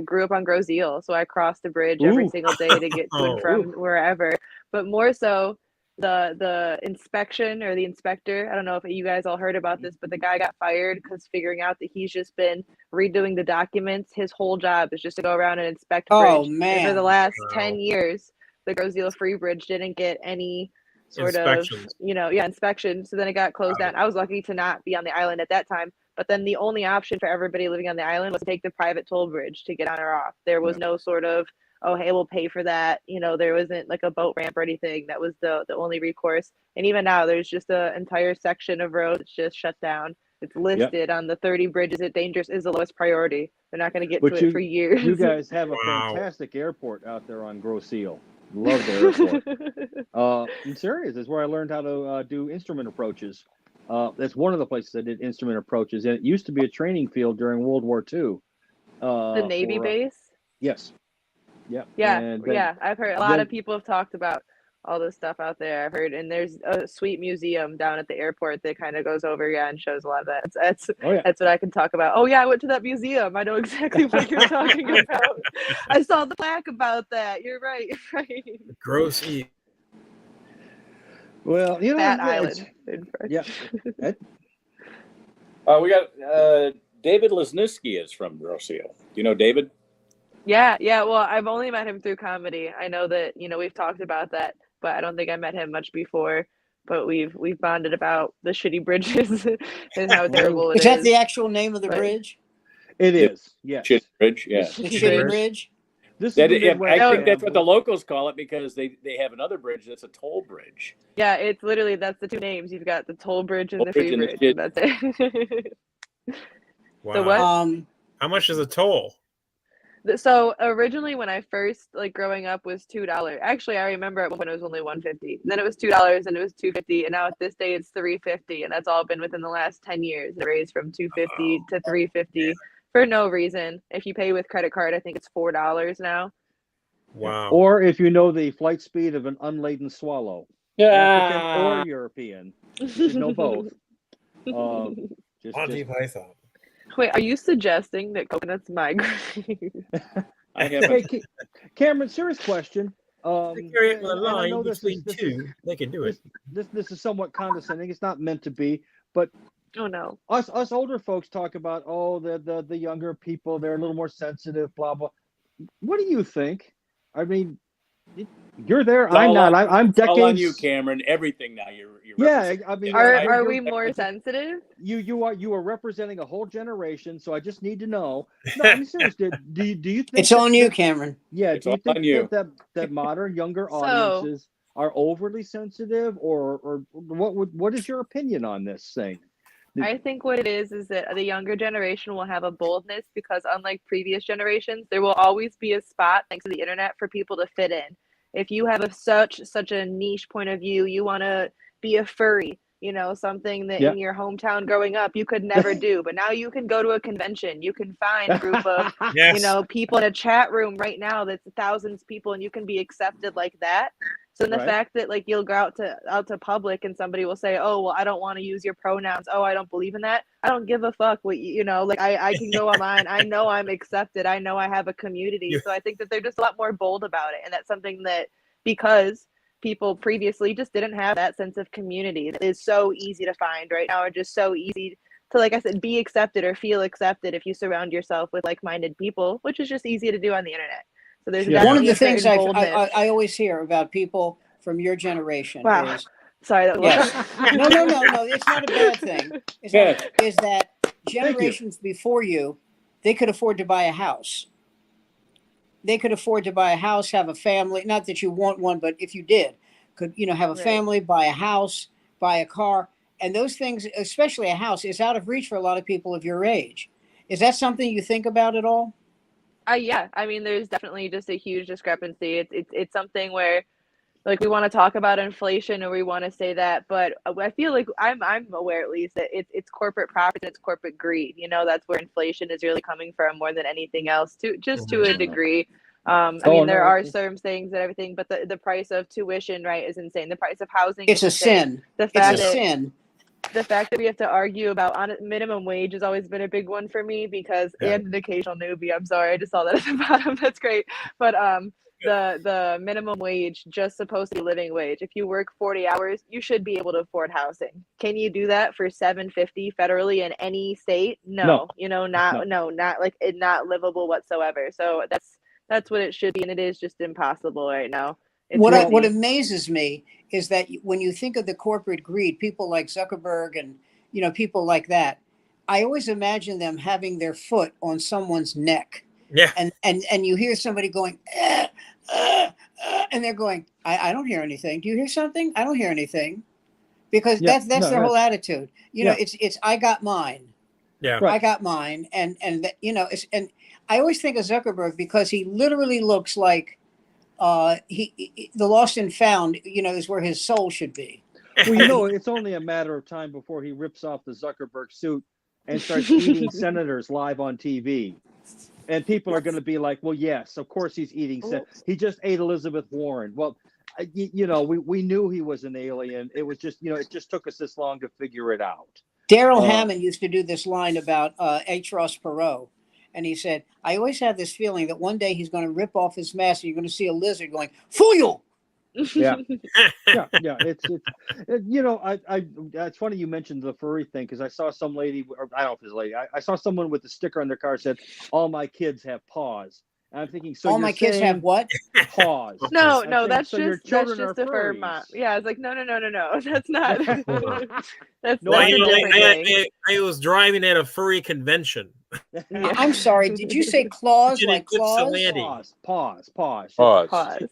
grew up on Grosse Ile, so I cross the bridge every single day to get to and from wherever. But more so, the inspection or the inspector, I don't know if you guys all heard about this, but the guy got fired because figuring out that he's just been redoing the documents. His whole job is just to go around and inspect bridge. Oh, man. And for the last 10 years, the Grosse Ile Free Bridge didn't get any sort of, inspection. So then it got closed down. I was lucky to not be on the island at that time. But then the only option for everybody living on the island was to take the private toll bridge to get on or off. There was no sort of, oh, hey, we'll pay for that. There wasn't like a boat ramp or anything. That was the only recourse. And even now, there's just an entire section of road that's just shut down. It's listed on the 30 bridges at dangerous is the lowest priority. They're not going to get to it for years. You guys have a fantastic airport out there on Grosse Ile. Love the airport. I'm serious. That's where I learned how to do instrument approaches. That's one of the places I did instrument approaches. And it used to be a training field during World War II. The Navy base? Yes. Yeah. Yeah. I've heard a lot of people have talked about all this stuff out there. I've heard, and there's a sweet museum down at the airport that kind of goes over and shows a lot of that. That's what I can talk about. Oh yeah, I went to that museum. I know exactly what you're talking about. I saw the plaque about that. You're right. Grosse Ile. Well, that island. Yeah. We got David Lesniewski is from Grosse Ile. Do you know David? Yeah. Well, I've only met him through comedy. I know that we've talked about that, but I don't think I met him much before. But we've bonded about the shitty bridges and how terrible it is. Is that the actual name of the bridge? It is. Yes. Shitty Bridge. Yeah. The Shitty Bridge. I think that's what the locals call it because they have another bridge that's a toll bridge. Yeah, it's literally that's the two names. You've got the toll bridge and the free bridge. That's it. Wow. So what? How much is a toll? So originally, when I first growing up, was $2. Actually, I remember at one point it was only $1.50. Then it was $2, and it was $2.50, and now at this day it's $3.50, and that's all been within the last 10 years. It raised from $2.50 to $3.50 for no reason. If you pay with credit card, I think it's $4 now. Wow. Or if you know the flight speed of an unladen swallow, African or European, you know both. Monty Python. Wait, are you suggesting that coconuts migrate? I have. Hey, Cameron, serious question. They carry it in a line between two. They can do it. This is somewhat condescending. It's not meant to be, but oh no, us older folks talk about the younger people. They're a little more sensitive. Blah blah. What do you think? I mean, you're there. I'm not. I'm decades. All on you, Cameron. Everything now. You're yeah. I mean, are we more sensitive? You are representing a whole generation. So I just need to know. No, I'm serious. Do you think it's on you, Cameron? Yeah. Do you think that modern younger audiences are overly sensitive, or what is your opinion on this thing? I think what it is that the younger generation will have a boldness because unlike previous generations, there will always be a spot thanks to the internet for people to fit in. If you have such a niche point of view, you want to be a furry, something that in your hometown growing up you could never do, but now you can go to a convention, you can find a group of people in a chat room right now that's thousands of people, and you can be accepted like that. So the fact that you'll go out to public and somebody will say, oh well, I don't want to use your pronouns, oh I don't believe in that, I don't give a fuck what I can go online, I know I'm accepted, I know I have a community. So I think that they're just a lot more bold about it, and that's something that because people previously just didn't have that sense of community. It is so easy to find right now, or just so easy to, like I said, be accepted or feel accepted if you surround yourself with like-minded people, which is just easy to do on the internet. So there's one of the things I always hear about people from your generation is sorry. No, it's not a bad thing. Is that generations before you, they could afford to buy a house. They could afford to buy a house, have a family. Not that you want one, but if you did, could have a family, buy a house, buy a car, And those things, especially a house, is out of reach for a lot of people of your age. Is that something you think about at all? Yeah, I mean, there's definitely just a huge discrepancy. It's something where, like, we want to talk about inflation or we want to say that, but I feel like I'm aware, at least, that it's corporate profit, it's corporate greed. You know, that's where inflation is really coming from more than anything else, to a degree. I mean, there are certain things and everything, but the price of tuition, right, is insane. The price of housing It's is a insane. sin. The fact It's a sin. The fact that we have to argue about minimum wage has always been a big one for me, because and an occasional newbie. I'm sorry, I just saw that at the bottom. That's great. But the minimum wage just supposed to be living wage. If you work 40 hours, you should be able to afford housing. Can you do that for $750 federally in any state? No. You know, not like it, not livable whatsoever. So that's what it should be, and it is just impossible right now. What amazes me is that when you think of the corporate greed, people like Zuckerberg and people like that, I always imagine them having their foot on someone's neck. Yeah. And you hear somebody going, and they're going, I don't hear anything. Do you hear something? I don't hear anything. Because that's their whole attitude. It's I got mine. Yeah. Right. I got mine. And and I always think of Zuckerberg because he literally looks like the lost and found, is where his soul should be. Well, it's only a matter of time before he rips off the Zuckerberg suit and starts eating senators live on TV. And people are going to be like, well, yes, of course he's eating. He just ate Elizabeth Warren. Well, we knew he was an alien. It was just, it just took us this long to figure it out. Daryl Hammond used to do this line about H. Ross Perot. And he said, I always have this feeling that one day he's going to rip off his mask and you're going to see a lizard going, fool! Yeah. It's it's funny you mentioned the furry thing, because I saw some lady, or I don't know if it's a lady, I saw someone with a sticker on their car that said, all my kids have paws. And I'm thinking, so all my kids have what? Paws. No, that's so just a fur mom. Yeah, I was like, no. That's not. That's no, I was driving at a furry convention. I'm sorry. Did you say claws? Like claws? Paws.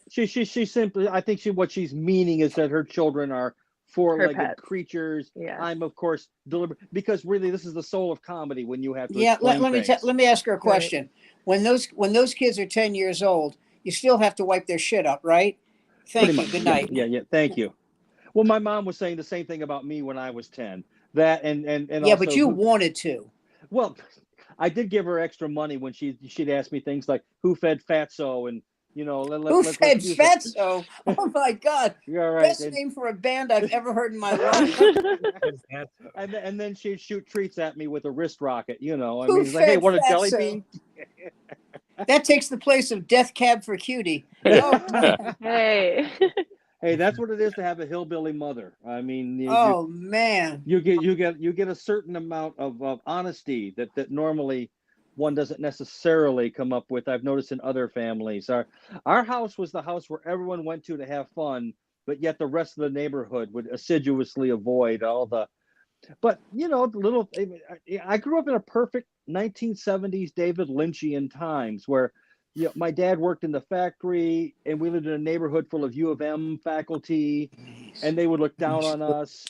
She simply, I think what she's meaning is that her children are four-legged creatures. Yeah. I'm of course deliberate, because really this is the soul of comedy when you have to. Let me ask her a question. Right. When those kids are 10 years old, you still have to wipe their shit up, right? Thank you. Good night. Yeah. Thank you. Well, my mom was saying the same thing about me when I was 10. That and yeah, also, but you wanted to. Well, I did give her extra money when she'd ask me things like, who fed Fatso, and who fed Fatso? Oh my God! You're right. Best name for a band I've ever heard in my life. and then she'd shoot treats at me with a wrist rocket. Who like, hey, what a jelly bean? That takes the place of Death Cab for Cutie. Oh. Hey. Hey, that's what it is to have a hillbilly mother. I mean, man, you get a certain amount of honesty that normally one doesn't necessarily come up with. I've noticed in other families. Our house was the house where everyone went to have fun, but yet the rest of the neighborhood would assiduously avoid all the. But I grew up in a perfect 1970s David Lynchian times where. My dad worked in the factory, and we lived in a neighborhood full of U of M faculty, and they would look down on us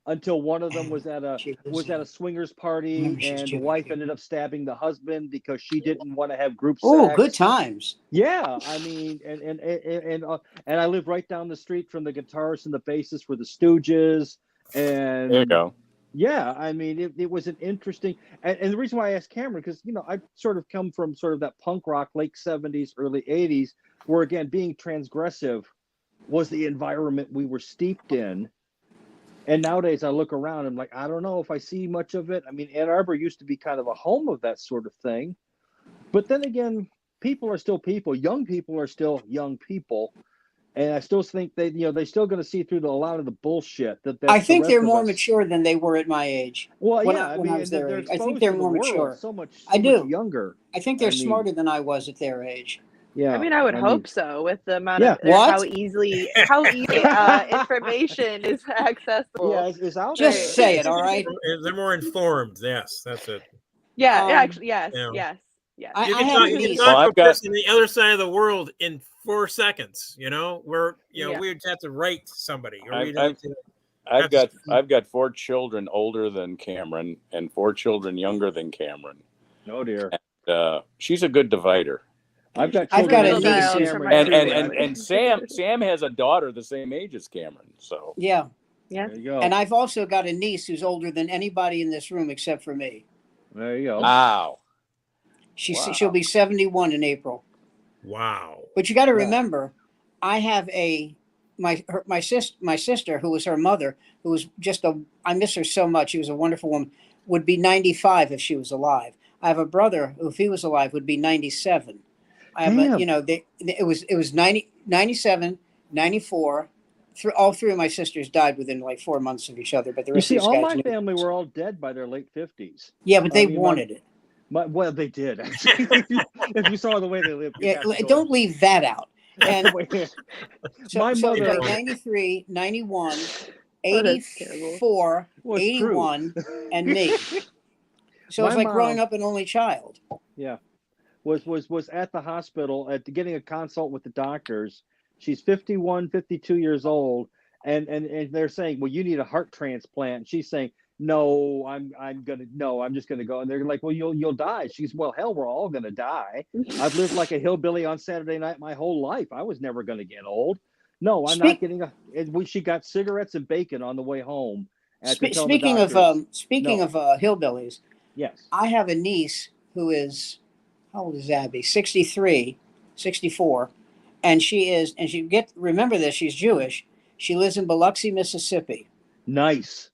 until one of them was at a swingers party, and the wife ended up stabbing the husband because she didn't want to have group sex. Oh, good times. Yeah, I mean, and I lived right down the street from the guitarists and the bassists were the Stooges, and there you go. Yeah, I mean, it was an interesting, and the reason why I asked Cameron, because, I sort of come from sort of that punk rock, late 70s, early 80s, where, again, being transgressive was the environment we were steeped in. And nowadays I look around and I'm like, I don't know if I see much of it. I mean, Ann Arbor used to be kind of a home of that sort of thing. But then again, people are still people. Young people are still young people. And I still think they're still going to see through a lot of the bullshit. I think they're more mature than they were at my age. Well, when I was their age. I think they're more mature. So much younger. I think they're smarter than I was at their age. Yeah. I mean, I would hope so, with the amount of how easy information is accessible. Yeah, it's out there. Just say it, all right? They're more informed. Yes, that's it. Yeah, actually, yes. You can talk to a person on the other side of the world in 4 seconds, where we'd have to write somebody. Or I've got 4 children older than Cameron and 4 children younger than Cameron. Oh dear. And, she's a good divider. I've got I've got a children niece older who's- than Cameron, And too. Sam has a daughter the same age as Cameron. So Yeah. Yeah. There you go. And I've also got a niece who's older than anybody in this room except for me. There you go. wow. She'll be 71 in April. Wow. But you got to Wow. remember, I have my sister, who was her mother, who was I miss her so much. She was a wonderful woman. Would be 95 if she was alive. I have a brother who, if he was alive, would be 97. I have Damn. it was 90, 97, 94. All 3 of my sisters died within like 4 months of each other. But the You rest see, of these all guys my knew. family were all dead by their late 50s. Yeah, but they I mean, wanted it. Well, they did. If you saw the way they lived. you Yeah, got to don't leave that out. And so, My so mother- like 93, 91, Oh, that's terrible. 84, Well, it's true. 81, and me. So My it's like growing mom- up an only child. Yeah, was at the hospital getting a consult with the doctors. She's 51, 52 years old, and they're saying, well, you need a heart transplant. She's saying, no, I'm just gonna go. And they're like, well, you'll die. She's, well, hell, we're all gonna die. I've lived like a hillbilly on Saturday night my whole life. I was never gonna get old. No, I'm not getting she got cigarettes and bacon on the way home. Speaking of hillbillies, yes, I have a niece who is, how old is Abby? 63, 64, and remember this, she's Jewish. She lives in Biloxi, Mississippi. nice.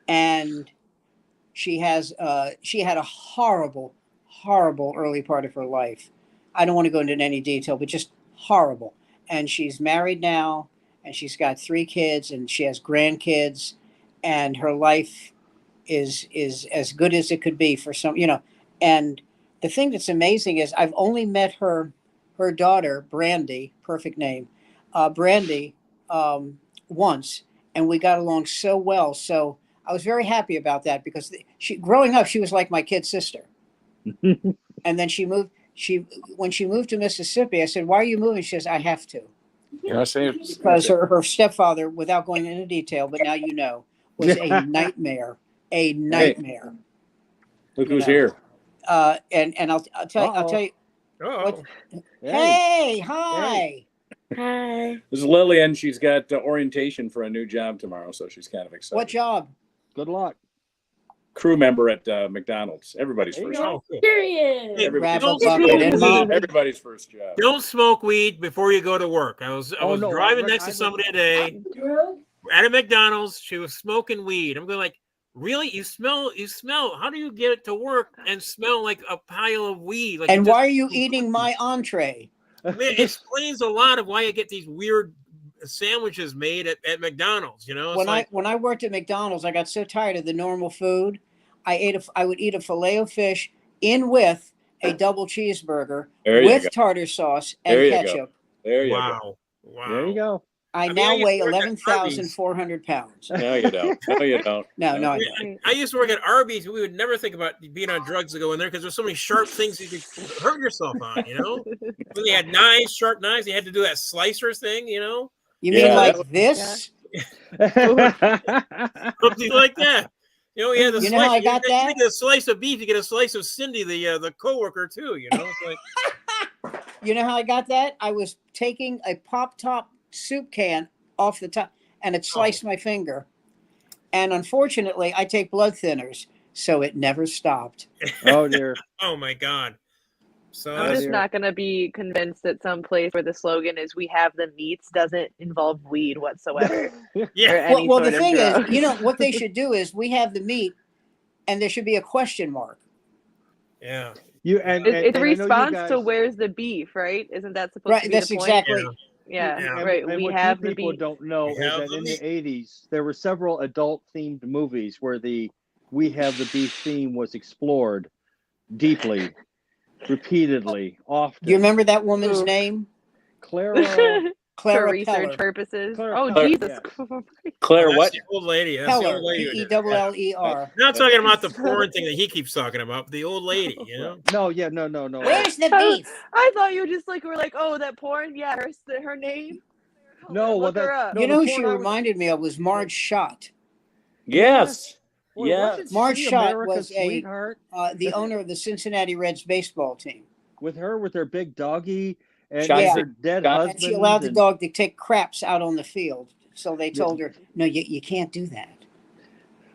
And she had a horrible early part of her life. I don't want to go into any detail, but just horrible. And she's married now, and she's got 3 kids, and she has grandkids, and her life is as good as it could be for some, And the thing that's amazing is I've only met her daughter, Brandy, perfect name, Brandy, once, and we got along so well. So I was very happy about that because growing up, she was like my kid sister. And then when she moved to Mississippi, I said, why are you moving? She says, I have to. Because her stepfather, without going into detail, but now you know, was a nightmare. A nightmare. Look who's here. And I'll tell you. Oh, Hey, hi. Hi. This is Lillian. She's got orientation for a new job tomorrow, so she's kind of excited. What job? Good luck. Crew member at McDonald's. Everybody's There you first go. job. cool. Period. Hey, Grab a don't bucket smoke and weed. mop. Everybody's first job. Don't smoke weed before you go to work. I was Oh, no, driving I- next I- to somebody today at a McDonald's. She was smoking weed. I'm going like, really? You smell? How do you get it to work and smell like a pile of weed? Like, And why are you eating my entree? It explains a lot of why I get these weird sandwiches made at McDonald's. It's When I worked at McDonald's, I got so tired of the normal food. I would eat a filet of fish with a double cheeseburger There you with go. tartar sauce and There you go. ketchup. There you go. wow. There you go. I mean, now I used weigh to work at 11,400 pounds. No, you don't. No, you don't. No, I don't. I used to work at Arby's. We would never think about being on drugs to go in there because there's so many sharp things you could hurt yourself on. When they had knives, sharp knives, they had to do that slicer thing. You Yeah, mean like that this? Something like that. We had the You know how I got that? You get a slice of beef, you get a slice of Cindy, the coworker too. It's like, You know how I got that? I was taking a pop top soup can off the top, and it sliced my finger. And unfortunately, I take blood thinners, so it never stopped. Oh dear. oh my god. So I'm just not going to be convinced that some place where the slogan is "We have the meats" doesn't involve weed whatsoever. yeah. Or any Well, the sort of thing drug. is, what they should do is we have the meat, and there should be a question mark. Yeah. You and It's and I know you response to guys- "Where's the beef?" Right? Isn't that supposed Right, to be that's the point? exactly. Yeah, Yeah. right. And We what have you the people beef. don't know We is have that the in meat. the 80s there were several adult themed movies where the "We Have the Beef" theme was explored deeply, repeatedly, often. Do you remember that woman's Oof. name? Clara? For Clara research Peller. purposes. Clara Oh Peller, Jesus! Claire, That's what? the old lady. That's the Peller. old lady. Peller. Not talking about the porn thing that he keeps talking about. The old lady. No, yeah, no. Where's the Oh, beef? I thought you just were like, oh, that porn. Yeah, her name. No, well, Look her that- up. no, You know who the she porn I was- reminded me of was Marge Schott. Yes. Boy, Yeah. wasn't Mark she Schott America's was sweetheart? the owner of the Cincinnati Reds baseball team. With her big doggy and Schott- Yeah. her dead Schott- And she husband. allowed the dog to take craps out on the field. So they Yeah. told her, no, you can't do that.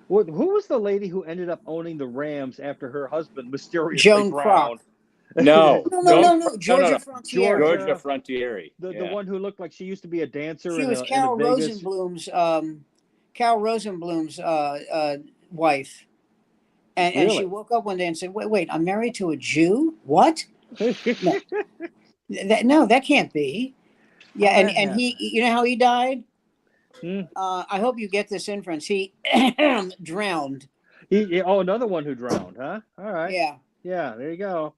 Who was the lady who ended up owning the Rams after her husband mysteriously Joan drowned? No. No. Georgia no. Frontiere. Georgia Frontiere. The one who looked like she used to be a dancer She in was a Carol Vegas. Rosenblum's wife. And she Really? woke up one day and said, wait, I'm married to a Jew? What? No, that can't be. Yeah, How'd that and he, you know how he died? Hmm. I hope you get this inference. He drowned. Another one who drowned, huh? All right. Yeah. There you go.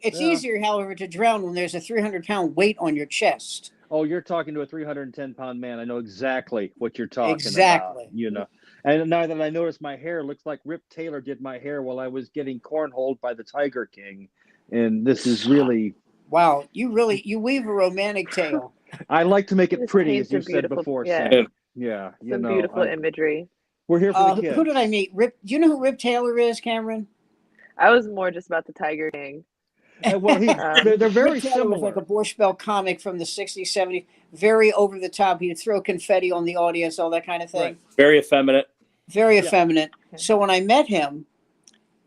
It's Yeah. easier, however, to drown when there's a 300-pound weight on your chest. Oh, you're talking to a 310-pound man. I know exactly what you're talking Exactly. about. You know. And now that I notice my hair looks like Rip Taylor did my hair while I was getting cornholed by the Tiger King. And this is really... Wow, you weave a romantic tale. I like to make it This pretty, as paints a you said beautiful- before, yeah. Sam. Yeah, Some beautiful imagery. We're here for the kids. Who did I meet? Do you know who Rip Taylor is, Cameron? I was more just about the Tiger King. Well, they're very Rip Taylor was similar. like a Borscht Bell comic from the 60s, 70s. Very over the top. He'd throw confetti on the audience, all that kind of thing. Right. Very effeminate. Very Yeah. effeminate. So when I met him,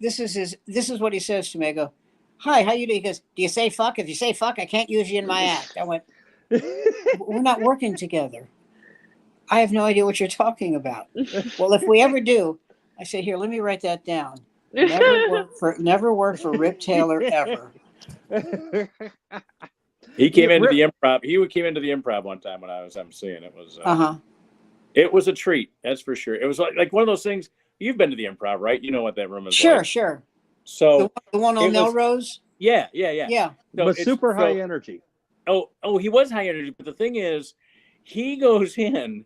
this is what he says to me. I go, "Hi, how you doing?" He goes, "Do you say fuck? If you say fuck, I can't use you in my act." I went, "We're not working together. I have no idea what you're talking about." Well, if we ever do, I said, "Here, let me write that down. Never work for Rip Taylor ever." He came into the improv. He came into the improv one time when I was emceeing. It was It was a treat, that's for sure. It was like one of those things. You've been to the improv, right? You know what that room is like. Sure. So the one on Melrose. Yeah. Yeah. So But super high energy. Oh, he was high energy. But the thing is, he goes in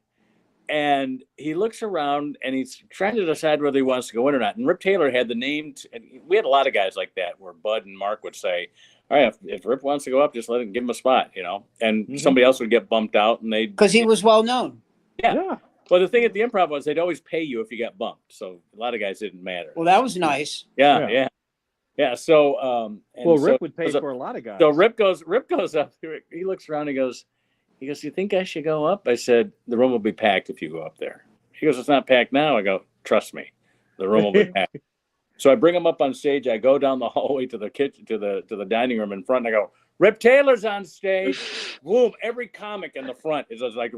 and he looks around and he's trying to decide whether he wants to go in or not. And Rip Taylor had the name, and we had a lot of guys like that where Bud and Mark would say, "All right, if Rip wants to go up, just let him give him a spot," you know. And somebody else would get bumped out, and because he was well known. Yeah. Well, the thing at the improv was they'd always pay you if you got bumped, so a lot of guys didn't matter. Well, that was nice. Yeah. So, Rip would pay for a lot of guys. So Rip goes up. He looks around. He goes, "You think I should go up?" I said, "The room will be packed if you go up there." He goes, "It's not packed now." I go, "Trust me, the room will be packed." So I bring him up on stage. I go down the hallway to the kitchen, to the dining room in front, and I go, "Rip Taylor's on stage." Boom! Every comic in the front is just like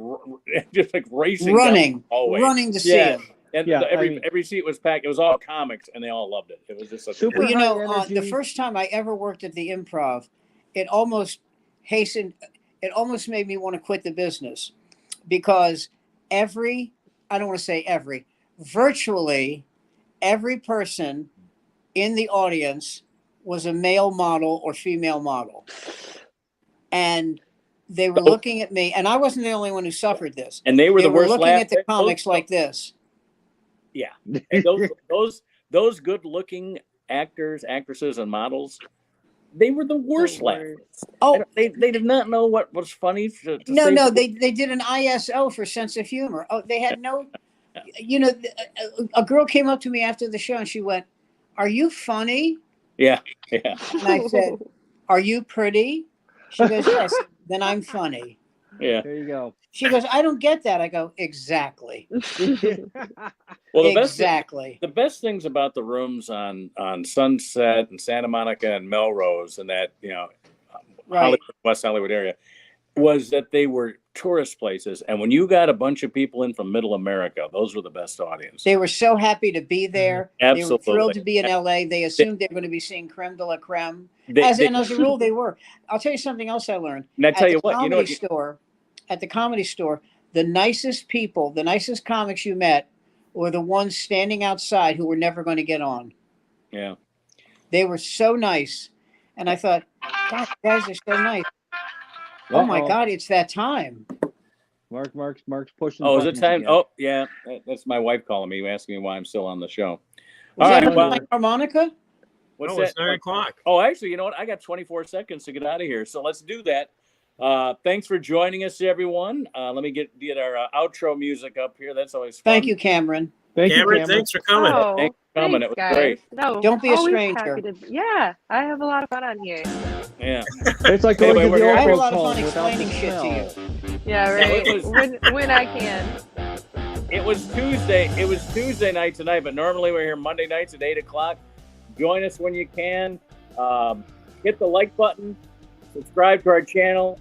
racing, running down the hallway. running to see him. And every seat was packed. It was all comics, and they all loved it. It was just such Super a Well, you know, high energy. the first time I ever worked at the Improv, it almost made me want to quit the business, because virtually every person in the audience was a male model or female model. And they were looking at me, and I wasn't the only one who suffered this. And they were the worst. Looking at the comics like this. Yeah, and those good-looking actors, actresses, and models, they were the worst laughers. Oh, they did not know what was funny. No, they did an ISO for sense of humor. Oh, they had no. You know, a girl came up to me after the show and she went, "Are you funny?" Yeah. And I said, "Are you pretty?" She goes, "Yes." Then I'm funny. Yeah. There you go. She goes, "I don't get that." I go, "Exactly." Well, the best things about the rooms on Sunset and Santa Monica and Melrose and that, Right. West Hollywood area, was that they were tourist places. And when you got a bunch of people in from Middle America, those were the best audience. They were so happy to be there. Absolutely. They were thrilled to be in LA. They assumed they were going to be seeing creme de la creme. As a rule, they were. I'll tell you something else I learned. And I tell you what, at the Comedy Store, the nicest people, the nicest comics you met were the ones standing outside who were never going to get on. Yeah. They were so nice. And I thought, God, you guys are so nice. Oh my God, it's that time. Mark's pushing. Oh, is it time? Again. Oh, yeah. That's my wife calling me, asking me why I'm still on the show. Was All that right. Well, my harmonica? what's No, that? it's 9 o'clock. Oh, actually, you know what? I got 24 seconds to get out of here. So let's do that. Thanks for joining us, everyone. Let me get our outro music up here. That's always fun. Thank you, Cameron. Thank you, Cameron, Cameron. thanks for coming. Oh, Thanks for coming. It was guys. great. No, Don't be a always stranger. happy to- yeah, I have a lot of fun on here. Yeah. It's like going Anyway, to the we're here. I have a old lot of folks' fun home without the explaining shit to smell. you. Yeah, Yeah, right. it was- when I can. It was Tuesday. It was Tuesday night tonight, but normally we're here Monday nights at 8:00. Join us when you can. Hit the like button. Subscribe to our channel.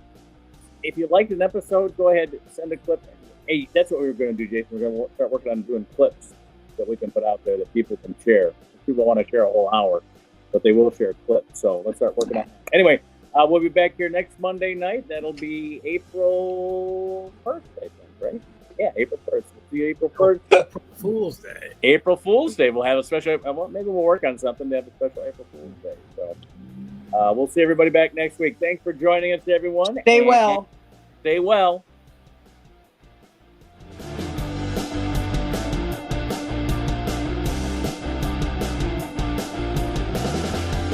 If you liked an episode, go ahead and send a clip. Hey, that's what we were going to do, Jason. We're going to start working on doing clips that we can put out there that people can share. People want to share a whole hour, but they will share clips. So let's start working on it. Anyway, we'll be back here next Monday night. That'll be April 1st, I think, right? Yeah, April 1st. We'll see you April 1st. Fool's Day. April Fool's Day. We'll have a special. Maybe we'll work on something to have a special April Fool's Day. So we'll see everybody back next week. Thanks for joining us, everyone. Stay And well. Stay well.